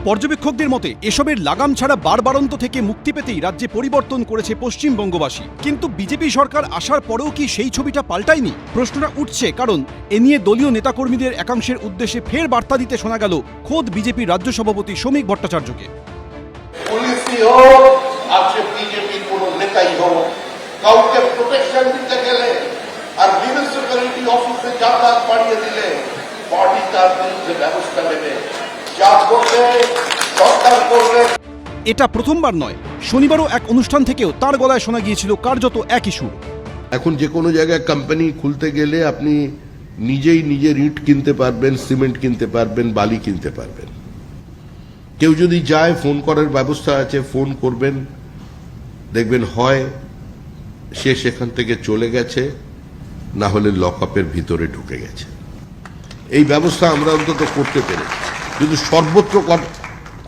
পর্যবেক্ষকদের মতে এসবের লাগাম ছাড়া বারবারন্ত থেকে মুক্তি পেতেই রাজ্যে পরিবর্তন করেছে পশ্চিমবঙ্গবাসী। কিন্তু বিজেপি সরকার আসার পরেও কি সেই ছবিটা পাল্টায়নি? প্রশ্নটা উঠছে কারণ এ নিয়ে দলীয় নেতাকর্মীদের একাংশের উদ্দেশ্যে ফের বার্তা দিতে শোনা গেল খোদ বিজেপির রাজ্য সভাপতি শ্রমিক ভট্টাচার্যকে। পুলিশই হোক আর সে বিজেপির কোনো নেতাই হোক, কাউকে প্রোটেকশন দিতে গেলে আর মিউনিসিপ্যালিটি অফিসে যাতায়াত বাড়িয়ে দিলে পার্টি তার বিরুদ্ধে ব্যবস্থা নেবে। এটা প্রথমবার নয়, শনিবারও এক অনুষ্ঠান থেকেও তার গলায় শোনা গিয়েছিল কার্যত একই সুর। এখন যে কোনো জায়গায় কোম্পানি খুলতে গেলে আপনি নিজেই নিজের ইট কিনতে পারবেন, সিমেন্ট কিনতে পারবেন, বালি কিনতে পারবেন। কেউ যদি যায় ফোন করার ব্যবস্থা আছে, ফোন করবেন, দেখবেন হয় সে সেখান থেকে চলে গেছে, না হলে লকআপের ভিতরে ঢুকে গেছে। এই ব্যবস্থা আমরা অন্তত করতে পেরেছি, কিন্তু সর্বত্র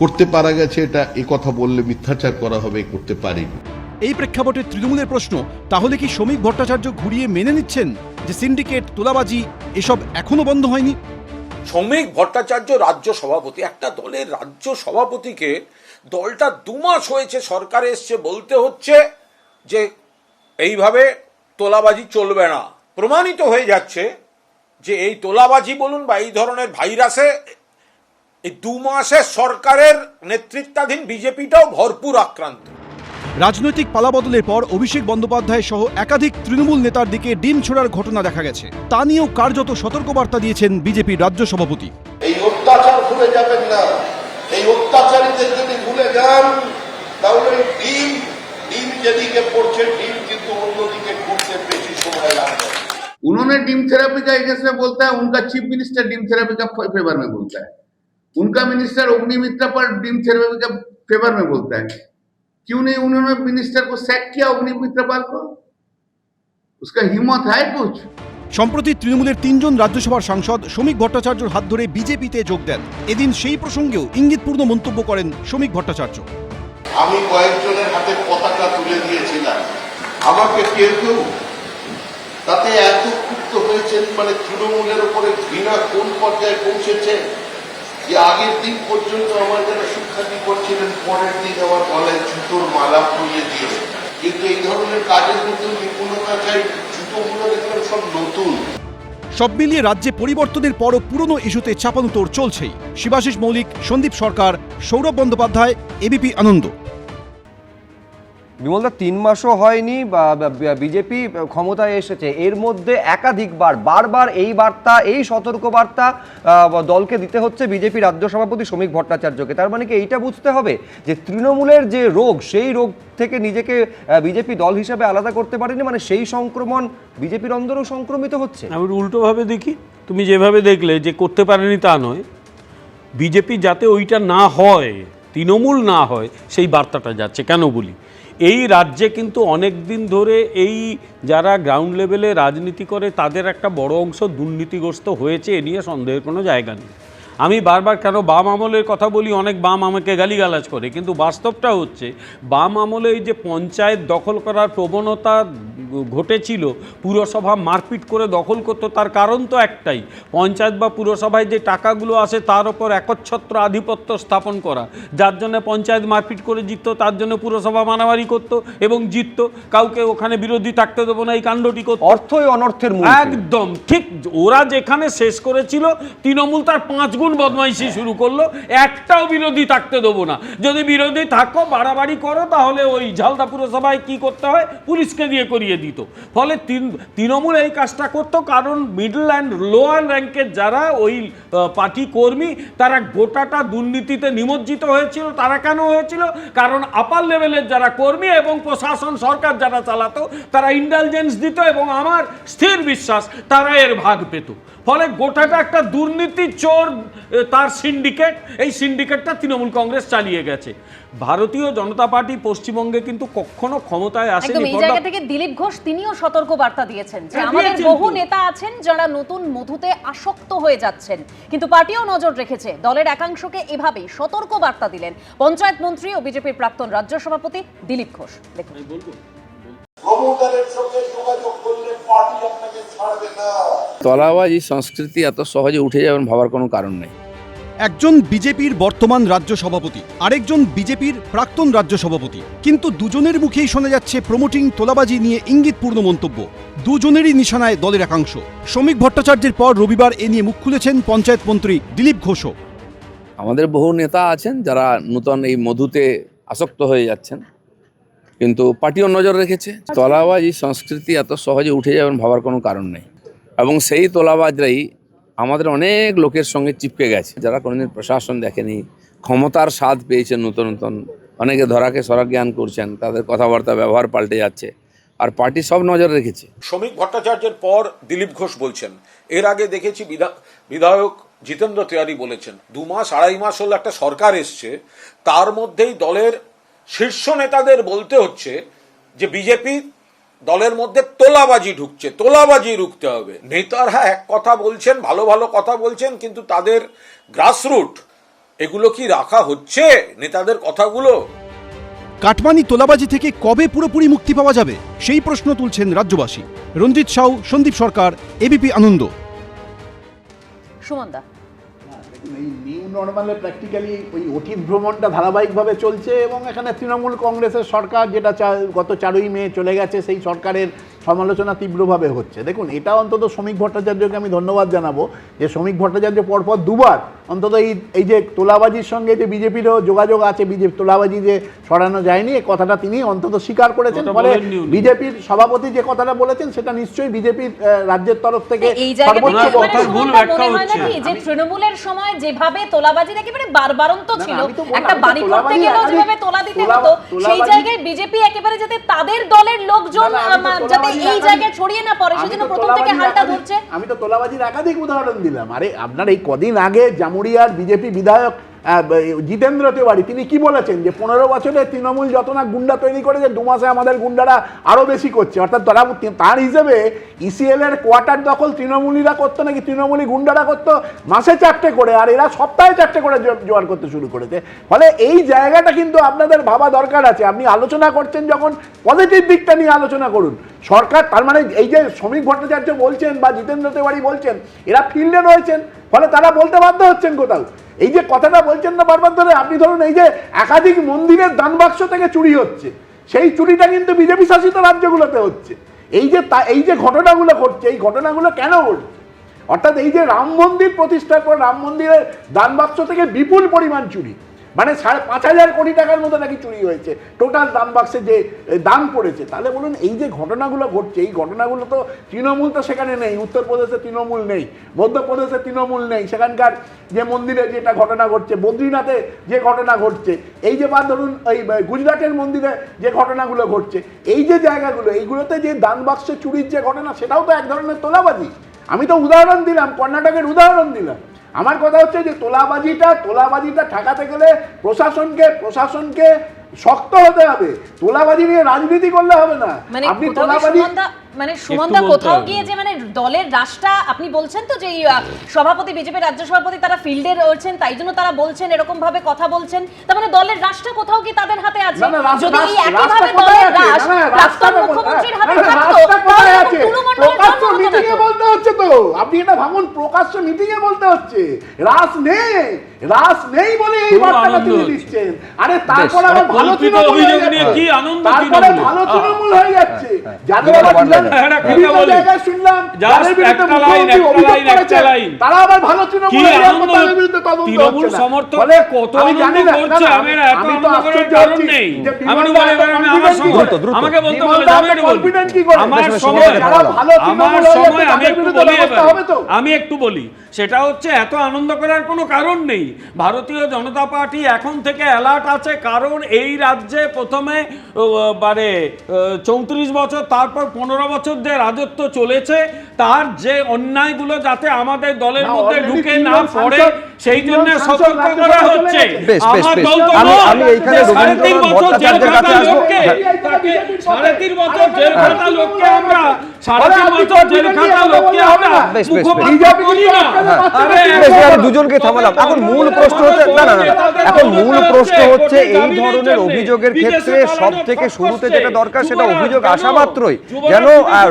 করতে পারা গেছে এটা এ কথা বললে মিথ্যাচার করা হবে, করতে পারিনি। এই প্রেক্ষাপটে তৃণমূলের প্রশ্ন, তাহলে কি শ্রমিক ভট্টাচার্য ঘুরিয়ে মেনে নিচ্ছেন যে সিন্ডিকেট, তোলাবাজি এসব এখনো বন্ধ হয়নি? শ্রমিক ভট্টাচার্য রাজ্য সভাপতি, একটা দলের রাজ্য সভাপতিকে দলটা 2 মাস হয়েছে সরকারে এসছে বলতে হচ্ছে যে এইভাবে তোলাবাজি চলবে না। প্রমাণিত হয়ে যাচ্ছে যে এই তোলাবাজি বলুন বা এই ধরনের ভাইরাসে এই 2 মাসে সরকারের নেতৃত্বাধীন বিজেপিটাও ভরপুর আক্রান্ত। রাজনৈতিক পালাবদলের পর অভিষেক বন্দ্যোপাধ্যায় সহ একাধিক তৃণমূল নেতার দিকে ডিম ছোড়ার ঘটনা দেখা গেছে। তা নিয়েও কার্যত সতর্কবার্তা দিয়েছেন বিজেপির রাজ্য সভাপতি। এই অত্যাচার ভুলে যাবেন না, এই অত্যাচারীদের যদি ভুলে যান তাহলে ডিম যেদিকে পড়ছে ডিম কিন্তু অন্যদিকে ঘুরতে বেশি সময় লাগবে। उन्होंने डीम थेरेपी का एक इसमें बोलता है, उनका चीफ मिनिस्टर डीम थेरेपी का फेवर में बोलता है, उनका मिनिस्टर अग्निमित्रा पर डीम थेरेपी का फेवर में बोलता है। क्यों नहीं उन्होंने मिनिस्टर को सैक किया अग्निमित्रा पाल को? उसका हिम्मत है कुछ? সম্প্রতি তৃণমূলের 3 জন রাজ্যসভার সাংসদ শ্রমিক ভট্টাচার্যর হাত ধরে বিজেপিতে যোগ দেন। এদিন সেই প্রসঙ্গেও ইঙ্গিতপূর্ণ মন্তব্য করেন শ্রমিক ভট্টাচার্য। আমি কয়েকজনের হাতে পতাকা তুলে দিয়েছিলাম, আমাকে কেউ তাতে এত ক্ষুব্ধ হয়েছেন, মানে তৃণমূলের উপরে ঘৃণা কোন পর্যায়ে পৌঁছেছে যে আগের দিন পর্যন্ত আমার যারা সুখ্যাতি করছিলেন, পরের দিন আমার গলায় জুতোর মালা পরিয়ে দিয়ে। কিন্তু এই ধরনের কাজের মধ্যে নিপুণতা চাই, জুতোগুলো দেখলাম সব নতুন। সব মিলিয়ে রাজ্যে পরিবর্তনের পরও পুরনো ইস্যুতে চাপানোতোড় চলছেই। শিবাশিস মৌলিক, সন্দীপ সরকার, সৌরভ বন্দ্যোপাধ্যায়, এবিপি আনন্দ। বিমলদা, 3 মাসও হয়নি বিজেপি ক্ষমতায় এসেছে, এর মধ্যে একাধিকবার বারবার এই বার্তা, এই সতর্ক বার্তা দলকে দিতে হচ্ছে বিজেপি রাজ্য সভাপতি শ্রমিক ভট্টাচার্যকে। তার মানে কি এইটা বুঝতে হবে যে তৃণমূলের যে রোগ, সেই রোগ থেকে নিজেকে বিজেপি দল হিসেবে আলাদা করতে পারেনি, মানে সেই সংক্রমণ বিজেপির অন্দরেও সংক্রমিত হচ্ছে? আমি উল্টোভাবে দেখি, তুমি যেভাবে দেখলে যে করতে পারেনি তা নয়, বিজেপি যাতে ওইটা না হয়, তৃণমূল না হয়, সেই বার্তাটা যাচ্ছে। কেন বলি, এই রাজ্যে কিন্তু অনেক দিন ধরে এই যারা গ্রাউন্ড লেভেলে রাজনীতি করে তাদের একটা বড় অংশ দুর্নীতিগ্রস্ত হয়েছে, এ নিয়ে সন্দেহের কোনো জায়গা নেই। আমি বারবার কেন বাম আমলের কথা বলি, অনেক বাম আমাকে গালিগালাজ করে, কিন্তু বাস্তবটা হচ্ছে বাম আমলে এই যে পঞ্চায়েত দখল করার প্রবণতা ঘটেছিল, পুরসভা মারপিট করে দখল করতো, তার কারণ তো একটাই, পঞ্চায়েত বা পুরসভায় যে টাকাগুলো আসে তার ওপর একচ্ছত্র আধিপত্য স্থাপন করা, যার জন্য পঞ্চায়েত মারপিট করে জিততো, তার জন্য পুরসভা মারামারি করতো এবং জিততো, কাউকে ওখানে বিরোধী থাকতে দেবো না, এই কাণ্ডটি করতো। অর্থই অনর্থের মূল। একদম ঠিক, ওরা যেখানে শেষ করেছিল তৃণমূল তার 5 গুণ বদমাইশি শুরু করলো, একটাও বিরোধী থাকতে দেবো না। যদি বিরোধী থাকো, বাড়াবাড়ি করো, তাহলে ওই ঝালদা পুরসভায় কি করতে হয়, পুলিশকে দিয়ে করিয়ে দিত। ফলে তৃণমূল এই কাজটা করতো, কারণ মিডল অ্যান্ড লোয়ার র্যাঙ্কের যারা ওই পার্টি কর্মী, তারা গোটাটা দুর্নীতিতে নিমজ্জিত হয়েছিল। তারা কেন হয়েছিল? কারণ আপার লেভেলের যারা কর্মী এবং প্রশাসন, সরকার যারা চালাতো, তারা ইন্টেলিজেন্স দিত এবং আমার স্থির বিশ্বাস তারা এর ভাগ পেত। ফলে গোটাটা একটা দুর্নীতি চোর, তার সিন্ডিকেট, এই সিন্ডিকেটটা তৃণমূল কংগ্রেস চালিয়ে গেছে। ভারতীয় জনতা পার্টি পশ্চিমবঙ্গে কিন্তু কখনো ক্ষমতায় আসেনি। এই জায়গা থেকে দিলীপ ঘোষ তিনিও সতর্ক বার্তা দিয়েছেন যে আমাদের বহু নেতা আছেন যারা নতুন মধুতে আসক্ত হয়ে যাচ্ছেন, কিন্তু পার্টিও নজর রেখেছে। দলের একাংশকে এভাবেই সতর্ক বার্তা দিলেন পঞ্চায়েত মন্ত্রী ও বিজেপির প্রাক্তন রাজ্য সভাপতি দিলীপ ঘোষ। দেখুন, তলাবাজি সংস্কৃতি এত সহজে উঠে যাবেন ভাবার কোনো কারণ নেই। একজন বিজেপির বর্তমান রাজ্য সভাপতি, আরেকজন বিজেপির প্রাক্তন রাজ্য সভাপতি, কিন্তু দুজনের মুখেই শোনা যাচ্ছে প্রমোটিং তোলাবাজি নিয়ে ইঙ্গিতপূর্ণ মন্তব্য। দুজনেরই নিশানায় দলের একাংশ। শ্রমিক ভট্টাচার্যের পর রবিবার এ নিয়ে মুখ খুলেছেন পঞ্চায়েত মন্ত্রী দিলীপ ঘোষও। আমাদের বহু নেতা আছেন যারা নূতন এই মধুতে আসক্ত হয়ে যাচ্ছেন, কিন্তু পার্টিও নজর রেখেছে। তোলাবাজি সংস্কৃতি এত সহজে উঠে যাবেন ভাবার কোনো কারণ নেই, এবং সেই তোলাবাজরাই আমাদের অনেক লোকের সঙ্গে চিপকে গেছে, যারা কোনোদিন প্রশাসন দেখেনি, ক্ষমতার স্বাদ পেয়েছেন, নতুন নতুন অনেকে ধরাকে সরা জ্ঞান করছেন, তাদের কথাবার্তা ব্যবহার পাল্টে যাচ্ছে, আর পার্টি সব নজর রেখেছে। শ্রমিক ভট্টাচার্যের পর দিলীপ ঘোষ বলছেন, এর আগে দেখেছি বিধায়ক জিতেন্দ্র তিওয়ারি বলেছেন 2 মাস 2.5 মাস হলো একটা সরকার এসছে, তার মধ্যেই দলের শীর্ষ নেতাদের বলতে হচ্ছে যে বিজেপি দলের মধ্যে তোলাবাজি ঢুকছে, তোলাবাজি রুখতে হবে। নেতারা এক কথা বলছেন, ভালো ভালো কথা বলছেন, কিন্তু তাদের গ্রাসরুট এগুলো কি রাখা হচ্ছে নেতাদের কথাগুলো? কাটমানি তোলাবাজি থেকে কবে পুরোপুরি মুক্তি পাওয়া যাবে সেই প্রশ্ন তুলছেন রাজ্যবাসী। রঞ্জিত সাউ, সন্দীপ সরকার, এবিপি আনন্দ। সুমন দা, এই নিউ নর্মালে প্র্যাকটিক্যালি ওই অতীত ভ্রমণটা ধারাবাহিকভাবে চলছে এবং এখানে তৃণমূল কংগ্রেসের সরকার যেটা গত 4ই মে চলে গেছে, সেই সরকারের সমালোচনা তীব্রভাবে হচ্ছে। দেখুন, এটা অন্তত শ্রমিক ভট্টাচার্যকে আমি ধন্যবাদ জানাবো যে শ্রমিক ভট্টাচার্য পরপর 2বার অন্তত এই যে তোলাবাজির সঙ্গে যে বিজেপিরও যোগাযোগ আছে, বিজেপি তোলাবাজি যে সরানো যায়নি এই কথাটা তিনি অন্তত স্বীকার করেছেন। ফলে বিজেপির সভাপতি যে কথাটা বলেছেন সেটা নিশ্চয়ই বিজেপির রাজ্যের তরফ থেকে এই যে তৃণমূলের সময় যেভাবে তোলাবাজির একেবারে বারবারন্ত ছিল, একটা বাড়ি করতে গেলেও যেভাবে তোলা দিতে হতো, সেই জায়গায় বিজেপি একেবারে যাতে তাদের দলের লোকজন যাতে এই জায়গায় ছড়িয়ে না পড়ে সেজন্য প্রথম থেকে হালটা ধরছে। আমি তো তোলাবাজির একাধিক উদাহরণ দিলাম। আরে আপনার এই কদিন আগে জামুরিয়ার বিজেপি বিধায়ক জিতেন্দ্র তিওয়ারি তিনি কি বলেছেন যে 15 বছরে তৃণমূল যত না গুন্ডা তৈরি করেছে 2 মাসে আমাদের গুন্ডারা আরো বেশি করছে। অর্থাৎ তার হিসেবে ইসিএল এর কোয়ার্টার দখল তৃণমূলীরা করতো নাকি তৃণমূলী গুন্ডারা করতো মাসে 4টে করে, আর এরা সপ্তাহে 4টে করে জোয়ার করতে শুরু করেছে। ফলে এই জায়গাটা কিন্তু আপনাদের ভাবা দরকার আছে। আপনি আলোচনা করছেন যখন পজিটিভ দিকটা নিয়ে আলোচনা করুন। সরকার তার মানে এই যে শ্রমিক ভট্টাচার্য বলছেন বা জিতেন্দ্র তিওয়ারি বলছেন, এরা ফিল্ডে রয়েছেন, ফলে তারা বলতে বাধ্য হচ্ছেন কোথাও। এই যে কথাটা বলছেন না বারবার ধরে, আপনি ধরুন এই যে একাধিক মন্দিরের দান বাক্স থেকে চুরি হচ্ছে, সেই চুরিটা কিন্তু বিজেপি শাসিত রাজ্যগুলোতে হচ্ছে। এই যে ঘটনাগুলো ঘটছে, এই ঘটনাগুলো কেন ঘটছে? অর্থাৎ এই যে রাম মন্দির প্রতিষ্ঠার পর রাম মন্দিরের দান বাক্স থেকে বিপুল পরিমাণ চুরি, মানে 5,500 কোটি টাকার মতো নাকি চুরি হয়েছে টোটাল দান বাক্সে যে দান পড়েছে। তাহলে বলুন এই যে ঘটনাগুলো ঘটছে, এই ঘটনাগুলো তো তৃণমূল তো সেখানে নেই, উত্তরপ্রদেশে তৃণমূল নেই, মধ্যপ্রদেশে তৃণমূল নেই, সেখানকার যে মন্দিরে যেটা ঘটনা ঘটছে, বদ্রীনাথে যে ঘটনা ঘটছে, এই যে বা ধরুন এই গুজরাটের মন্দিরে যে ঘটনাগুলো ঘটছে, এই যে জায়গাগুলো, এইগুলোতে যে দান বাক্সে চুরির যে ঘটনা, সেটাও তো এক ধরনের তোলাবাজি। আমি তো উদাহরণ দিলাম, কর্ণাটকের উদাহরণ দিলাম। আমার কথা হচ্ছে যে তোলাবাজিটা ঠেকাতে গেলে প্রশাসনকে শক্ত হতে হবে। তোলাবাজি নিয়ে রাজনীতি করলে হবে না। আপনি তোলাবাজি সুমনদা কোথাও গিয়ে যে মানে দলের রাশটা আপনি বলছেন তো যে সভাপতি, বিজেপি রাজ্য সভাপতি তারা ফিল্ডে রয়েছেন, তাই জন্য তারা বলছেন এরকম ভাবে কথা বলছেন, তার মানে দলের রাশটা কোথাও কি তাদের হাতে আছে? যদি এই একইভাবে দলের রাশ প্রাক্তন মুখ্যমন্ত্রীর হাতে থাকতো তাহলে প্রকাশ্য মিটিং এ বলতে হচ্ছে তো, আপনি এটা ভাবুন, প্রকাশ্য মিটিং এ বলতে হচ্ছে রাশ নেই বলে এই বার্তাটা তিনি দিচ্ছেন। আরে তারপর আবার ভালো তৃণমূল হয়ে যাচ্ছে, যাদের আবার শুনলাম তারা আবার ভালো তৃণমূল আমি একটু বলি, সেটা হচ্ছে এত আনন্দ করার কোনো কারণ নেই। ভারতীয় জনতা পার্টি এখন থেকে অ্যালার্ট আছে, কারণ এই রাজ্যে প্রথমে 34 বছর, তারপর 15 বছর যে রাজত্ব চলেছে, তার যে অন্যায়গুলো যাতে আমাদের দলের মধ্যে ঢুকে না পড়ে সেই জন্য সতর্ক করা হচ্ছে। আমার দল তো 3.5 বছর জেল খাটা লোককে, 3.5 বছর জেল খাটা লোককে আমরা 3.5 বছর জেল খাটা লোককে আমরা দুজনকে থামালাম। এখন মূল প্রশ্ন হচ্ছে এই ধরনের অভিযোগের ক্ষেত্রে সব থেকে শুরুতে যেটা দরকার সেটা অভিযোগ আসা মাত্রই যেন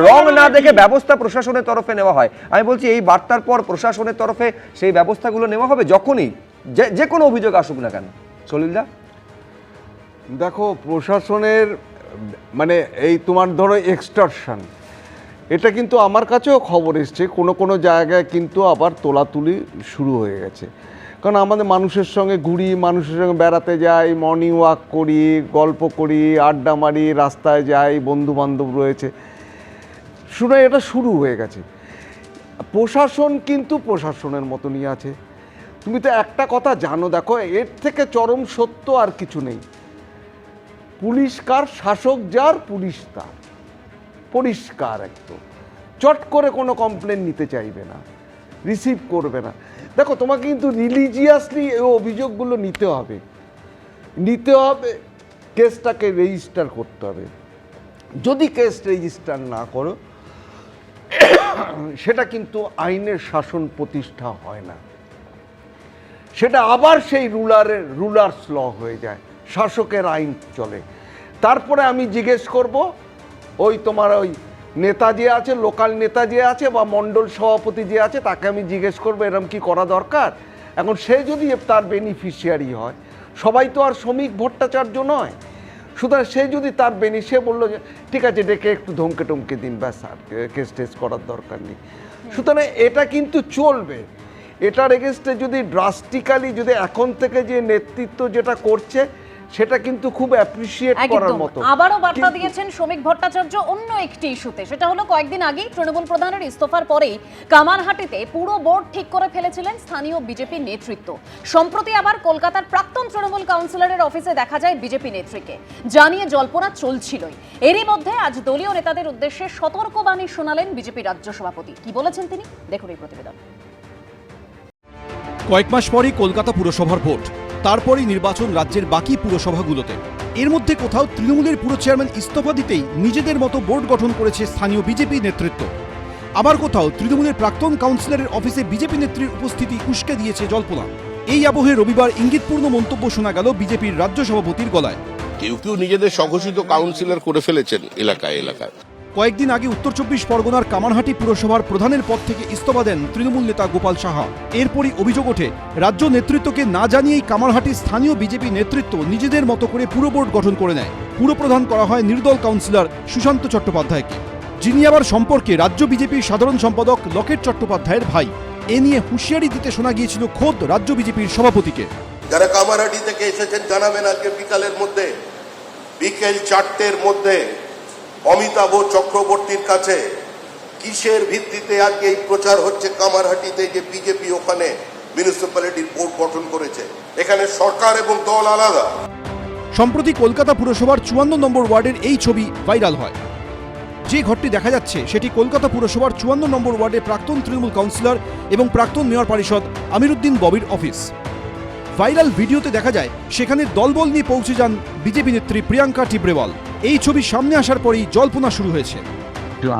রং না দেখে ব্যবস্থা প্রশাসনের তরফে নেওয়া হয়। আমি বলছি এই বার্তার পর প্রশাসনের তরফে সেই ব্যবস্থাগুলো নেওয়া হবে যখনই যে কোনো অভিযোগ আসুক না কেন। সলিলদা, দেখো, প্রশাসনের মানে এই তোমার ধরো এক্সটর্শন, এটা কিন্তু আমার কাছেও খবর এসছে কোনো জায়গায় কিন্তু আবার তোলাতুলি শুরু হয়ে গেছে। কারণ আমাদের মানুষের সঙ্গে ঘুরি, মানুষের সঙ্গে বেড়াতে যাই, মর্নিং ওয়াক করি, গল্প করি, আড্ডা মারি, রাস্তায় যাই, বন্ধুবান্ধব রয়েছে, শুনে এটা শুরু হয়ে গেছে। প্রশাসন কিন্তু প্রশাসনের মতনই আছে। তুমি তো একটা কথা জানো, দেখো, এর থেকে চরম সত্য আর কিছু নেই। পুলিশ কার, শাসক যার, পুলিশ তার, পরিষ্কার একদম। চট করে কোনো কমপ্লেন নিতে চাইবে না, রিসিভ করবে না। দেখো তোমাকে কিন্তু রিলিজিয়াসলি এই অভিযোগগুলো নিতে হবে, কেসটাকে রেজিস্টার করতে হবে। যদি কেস রেজিস্টার না করো সেটা কিন্তু আইনের শাসন প্রতিষ্ঠা হয় না, সেটা আবার সেই রুলার্স ল হয়ে যায়, শাসকের আইন চলে। তারপরে আমি জিজ্ঞেস করব ওই তোমার ওই নেতা যে আছে, লোকাল নেতা যে আছে বা মণ্ডল সভাপতি যে আছে, তাকে আমি জিজ্ঞেস করবো এরকম কি করা দরকার। এখন সে যদি তার বেনিফিশিয়ারি হয়, সবাই তো আর শ্রমিক ভট্টাচার্য নয়, সুতরাং সে যদি তার সে বললো যে ঠিক আছে ডেকে একটু ধমকে টমকে দিন, ব্যাস আর কেস টেস করার দরকার নেই। সুতরাং এটা কিন্তু চলবে। এটার এগেনস্টে যদি ড্রাস্টিক্যালি যদি এখন থেকে যে নেতৃত্ব যেটা করছে সেটা কিন্তু খুব অ্যাপ্রিসিয়েট করার মতো। আবারও বার্তা দিয়েছেন শ্রমিক ভট্টাচার্য অন্য একটি ইস্যুতে, সেটা হলো কয়েকদিন আগেই তৃণমূল প্রধানের ইস্তফার পরেই কামারহাটিতে পুরো বোর্ড ঠিক করে ফেলেছিলেন স্থানীয় বিজেপি নেতৃত্ব। সম্প্রতি আবার কলকাতার প্রাক্তন তৃণমূল কাউন্সিলরের অফিসে দেখা যায় বিজেপি নেত্রীকে, জানিয়ে জল্পনা চলছিলই। এরই মধ্যে আজ দলীয় নেতাদের উদ্দেশ্যে সতর্কবাণী শোনালেন বিজেপি রাজ্য সভাপতি। কি বলেছেন তিনি, দেখুন এই প্রতিবেদন। কয়েক মাস পরই কলকাতা পুরসভার ভোট, তারপরই নির্বাচন রাজ্যের বাকি পুরসভাগুলোতে। এর মধ্যে কোথাও তৃণমূলের পুরো চেয়ারম্যান ইস্তফা দিতেই নিজেদের মতো বোর্ড গঠন করেছে স্থানীয় বিজেপি নেতৃত্ব। আবার কোথাও তৃণমূলের প্রাক্তন কাউন্সিলরের অফিসে বিজেপি নেত্রীর উপস্থিতি উস্কে দিয়েছে জল্পনা। এই আবহে রবিবার ইঙ্গিতপূর্ণ মন্তব্য শোনা গেল বিজেপির রাজ্য সভাপতির গলায়। কেউ কেউ নিজেদের স্বঘোষিত কাউন্সিলর করে ফেলেছেন এলাকায় এলাকায়। কয়েকদিন আগে উত্তর চব্বিশ পরগনার কামারহাটি পুরসভার প্রধানের পদ থেকে ইস্তফা দেন তৃণমূল নেতা গোপাল সাহা। এরপরই অভিযোগ ওঠে রাজ্য নেতৃত্বকে না জানিয়েই কামারহাটির স্থানীয় বিজেপি নেতৃত্ব নিজেদের মতো করে পুরো বোর্ড গঠন করে নেয়। পুরপ্রধান করা হয় নির্দল কাউন্সিলর সুশান্ত চট্টোপাধ্যায়কে, যিনি আবার সম্পর্কে রাজ্য বিজেপির সাধারণ সম্পাদক লকেট চট্টোপাধ্যায়ের ভাই। এ নিয়ে হুঁশিয়ারি দিতে শোনা গিয়েছিল খোদ রাজ্য বিজেপির সভাপতিকে। যারা কামারহাটি থেকে এসেছেন জানাবেন আজকে বিকেল 4টের মধ্যে অমিতাভ চক্রবর্তীর কাছে কিসের ভিত্তিতে আজকে এই প্রচার হচ্ছে কামারহাটিতে যে বিজেপি ওখানে মিউনিসিপ্যালিটির বোর্ড গঠন করেছে। এখানে সরকার এবং দল আলাদা। সম্প্রতি কলকাতা পুরসভার 54 নম্বর ওয়ার্ডের এই ছবি ভাইরাল হয়। যে ঘরটি দেখা যাচ্ছে সেটি কলকাতা পুরসভার 54 নম্বর ওয়ার্ডের প্রাক্তন তৃণমূল কাউন্সিলর এবং প্রাক্তন মেয়র পরিষদ আমিরুদ্দিন ববির অফিস। ভাইরাল ভিডিওতে দেখা যায় সেখানে দলবল নিয়ে পৌঁছে যান বিজেপি নেত্রী প্রিয়াঙ্কা টিব্রেওয়াল। এই ছবি সামনে আসার পরেই জল্পনা শুরু হয়েছে।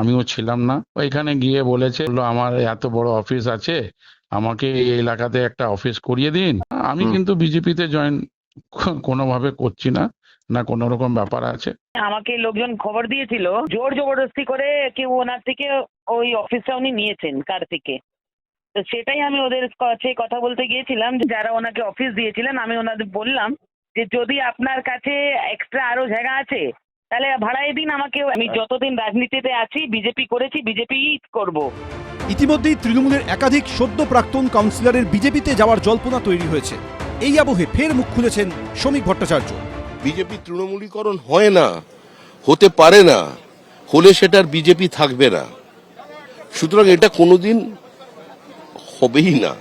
আমিও ছিলাম না, ওইখানে গিয়ে বলেছে আমার এত বড় অফিস আছে, আমাকে এই এলাকাতে একটা অফিস করিয়ে দিন। আমি কিন্তু বিজেপিতে জয়েন কোনোভাবে করছি না, না কোনো রকম ব্যাপার আছে। আমাকে লোকজন খবর দিয়েছিল জোর জবরদস্তি করে কেউ ওনার থেকে ওই অফিসটা উনি নিয়েছেন কার থেকে, তো সেটাই আমি ওদের কাছে কথা বলতে গিয়েছিলাম। যারা ওনাকে অফিস দিয়েছিলেন আমি ওনাদের বললাম যে যদি আপনার কাছে এক্সট্রা আরো জায়গা আছে তাহলে ভাড়াই দিন আমাকে। আমি যতদিন রাজনীতিতে আছি বিজেপি করেছি, বিজেপি করব। ইতিমধ্যেই তৃণমূলের একাধিক সদ্য প্রাক্তন কাউন্সিলরের বিজেপিতে যাওয়ার জল্পনা তৈরি হয়েছে। এই আবহে ফের মুখ খুলেছেন শ্রমিক ভট্টাচার্য। বিজেপি তৃণমূলীকরণ হয় না, হতে পারে না, হলে সেটার বিজেপি থাকবে না। সুতরাং এটা কোনোদিন হবেই না।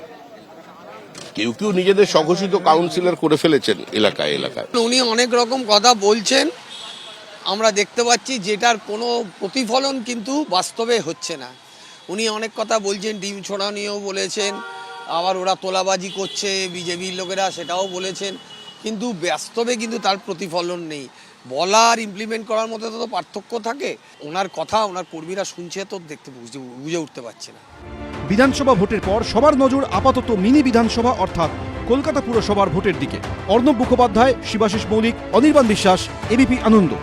কেউ কেউ নিজেদের স্বঘোষিত কাউন্সিলর করে ফেলেছেন এলাকায় এলাকায়। উনি অনেক রকম কথা বলছেন, আমরা দেখতে পাচ্ছি যেটার কোনো প্রতিফলন কিন্তু বাস্তবে হচ্ছে না। উনি অনেক কথা বলছেন, ডিম ছোড়া নিয়েও বলেছেন, আবার ওরা তোলাবাজি করছে বিজেপির লোকেরা সেটাও বলেছেন, কিন্তু বাস্তবে কিন্তু তার প্রতিফলন নেই। বলা আর ইমপ্লিমেন্ট করার মধ্যে তো পার্থক্য থাকে। ওনার কথা ওনার কর্মীরা শুনছে তো দেখতে বুঝে উঠতে পারছে না। বিধানসভা ভোটের পর সবার নজর আপাতত মিনি বিধানসভা অর্থাৎ কলকাতা পুরসভার ভোটের দিকে। অর্ণব মুখোপাধ্যায়, শিবাশিস মৌলিক, অনির্বাণ বিশ্বাস, এবিপি আনন্দ।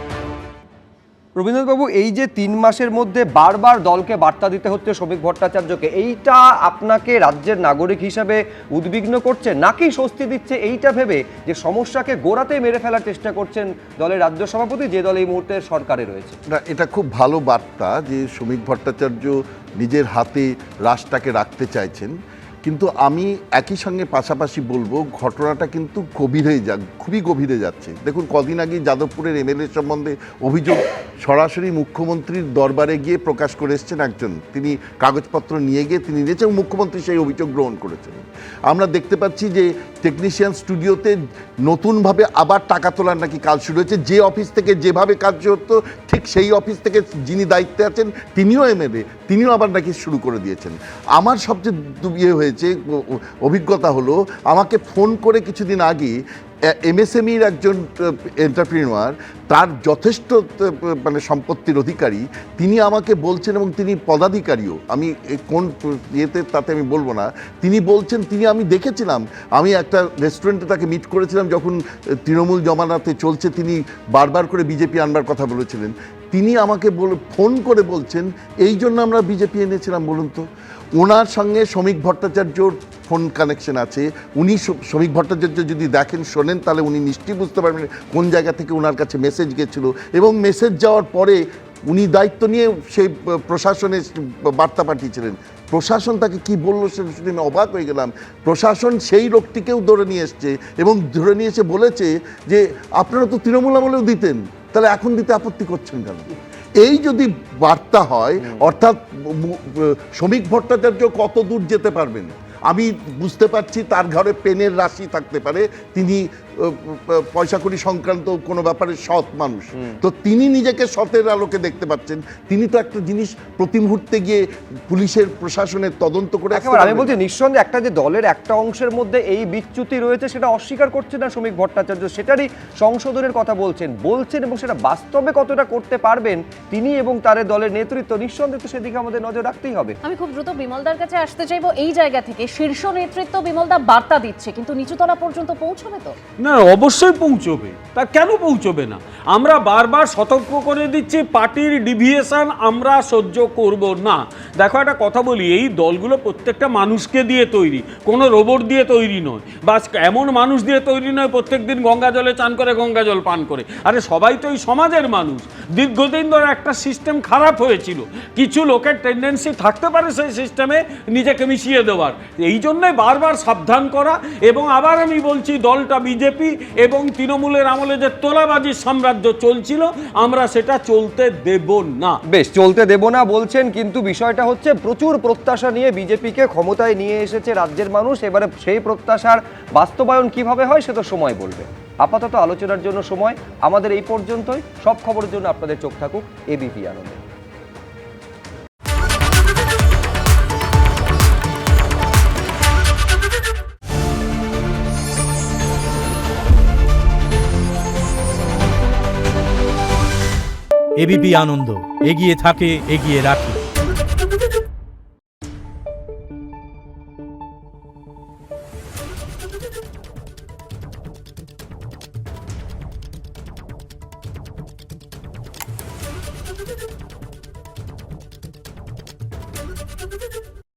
রবীন্দ্রবাবু, এই যে 3 মাসের মধ্যে বারবার দলকে বার্তা দিতে হচ্ছে শ্রমিক ভট্টাচার্যকে, এইটা আপনাকে রাজ্যের নাগরিক হিসাবে উদ্বিগ্ন করছে নাকি স্বস্তি দিচ্ছে এইটা ভেবে যে সমস্যাকে গোড়াতে মেরে ফেলার চেষ্টা করছেন দলের রাজ্য সভাপতি, যে দল এই মুহূর্তে সরকারে রয়েছে? না, এটা খুব ভালো বার্তা যে শ্রমিক ভট্টাচার্য নিজের হাতে রাশটাকে রাখতে চাইছেন, কিন্তু আমি একই সঙ্গে পাশাপাশি বলবো ঘটনাটা কিন্তু খুবই গভীরে যাচ্ছে। দেখুন, কদিন আগে যাদবপুরের এমএলএ সম্বন্ধে অভিযোগ সরাসরি মুখ্যমন্ত্রীর দরবারে গিয়ে প্রকাশ করে এসছেন একজন। তিনি কাগজপত্র নিয়ে গিয়ে তিনি নিয়েছেন, মুখ্যমন্ত্রী সেই অভিযোগ গ্রহণ করেছেন। আমরা দেখতে পাচ্ছি যে টেকনিশিয়ান স্টুডিওতে নতুনভাবে আবার টাকা তোলার নাকি কাজ শুরু হয়েছে। যে অফিস থেকে যেভাবে কাজ হতো ঠিক সেই অফিস থেকে যিনি দায়িত্বে আছেন তিনিও এমএলএ, তিনিও আবার নাকি শুরু করে দিয়েছেন। আমার সবচেয়ে ইয়ে হয়েছে, অভিজ্ঞতা হলো, আমাকে ফোন করে কিছুদিন আগে এমএসএমইর একজন এন্টারপ্রিনিউয়ার, তার যথেষ্ট মানে সম্পত্তির অধিকারী, তিনি আমাকে বলছেন, এবং তিনি পদাধিকারীও, আমি কোন ইয়েতে তাতে আমি বলবো না, তিনি বলছেন, আমি দেখেছিলাম, আমি একটা রেস্টুরেন্টে তাকে মিট করেছিলাম যখন তৃণমূল জমানাতে চলছে, তিনি বারবার করে বিজেপি আনবার কথা বলেছিলেন। তিনি আমাকে ফোন করে বলছেন, এই জন্য আমরা বিজেপি এনেছিলাম। বলুন তো, ওনার সঙ্গে শ্রমিক ভট্টাচার্যর ফোন কানেকশন আছে। উনি শ্রমিক ভট্টাচার্য যদি দেখেন, শোনেন, তাহলে উনি নিশ্চয়ই বুঝতে পারবেন কোন জায়গা থেকে ওনার কাছে মেসেজ গেছিল, এবং মেসেজ যাওয়ার পরে উনি দায়িত্ব নিয়ে সেই প্রশাসনে বার্তা পাঠিয়েছিলেন। প্রশাসন তাকে কি বললো সেটা শুনে আমি অবাক হয়ে গেলাম। প্রশাসন সেই লোকটিকেও ধরে নিয়ে এসছে, এবং ধরে নিয়ে এসে বলেছে যে আপনারা তো তৃণমূল আমলেও দিতেন, তাহলে এখন দিতে আপত্তি করছেন কেন? এই যদি বার্তা হয়, অর্থাৎ শ্রমিক ভট্টাচার্য কত দূর যেতে পারবেন আমি বুঝতে পারছি। তার ঘরে পেনের রাশি থাকতে পারে, তিনি পয়সা কড়ি সংক্রান্ত কোনো ব্যাপারে সৎ মানুষ, তো তিনি নিজেকে সতের আলোকে দেখতে পাচ্ছেন। তিনি তো একটা জিনিস প্রতি মুহূর্তে গিয়ে পুলিশের প্রশাসনের তদন্ত করে। আমি বলছি, নিঃসন্দেহে একটা যে দলের একটা অংশের মধ্যে এই বিচ্যুতি রয়েছে সেটা অস্বীকার করছে না শ্রমিক ভট্টাচার্য, সেটারই সংশোধনের কথা বলছেন, এবং সেটা বাস্তবে কতটা করতে পারবেন তিনি এবং তার দলের নেতৃত্ব, নিঃসন্দেহে তো সেদিকে আমাদের নজর রাখতেই হবে। আমি খুব দ্রুত বিমলদার কাছে আসতে চাইবো। এই জায়গা থেকে শীর্ষ নেতৃত্ব বিমলদা বার্তা দিচ্ছে, কিন্তু নিচুতলা পর্যন্ত পৌঁছবে তো? না, অবশ্যই পৌঁছবে। তা কেন পৌঁছবে না? আমরা বারবার সতর্ক করে দিচ্ছি, পার্টির ডিভিয়েশন আমরা সহ্য করব না। দেখো, একটা কথা বলি, এই দলগুলো প্রত্যেকটা মানুষকে দিয়ে তৈরি, কোনো রোবট দিয়ে তৈরি নয়, বা এমন মানুষ দিয়ে তৈরি নয় প্রত্যেক দিন গঙ্গা জলে চান করে গঙ্গা জল পান করে। আরে সবাই তো এই সমাজের মানুষ। দীর্ঘদিন ধরে একটা সিস্টেম খারাপ হয়েছিল, কিছু লোকের টেন্ডেন্সি থাকতে পারে সেই সিস্টেমে নিজেকে মিশিয়ে দেওয়ার। এই জন্যই বারবার সাবধান করা। এবং আবার আমি বলছি, দলটা বিজেপি এবং তৃণমূলের আমলে যে তোলাবাজির সাম্রাজ্য চলছিল, আমরা সেটা চলতে দেব না। বেশ, চলতে দেব না বলছেন, কিন্তু বিষয়টা হচ্ছে প্রচুর প্রত্যাশা নিয়ে বিজেপিকে ক্ষমতায় নিয়ে এসেছে রাজ্যের মানুষ। এবারে সেই প্রত্যাশার বাস্তবায়ন কিভাবে হয় সে তো সময় বলবে। আপাতত আলোচনার জন্য সময় আমাদের এই পর্যন্তই। সব খবরের জন্য আপনাদের চোখ থাকুক এবিপি আনন্দে। এবিপি আনন্দ, এগিয়ে থাকে, এগিয়ে রাখে।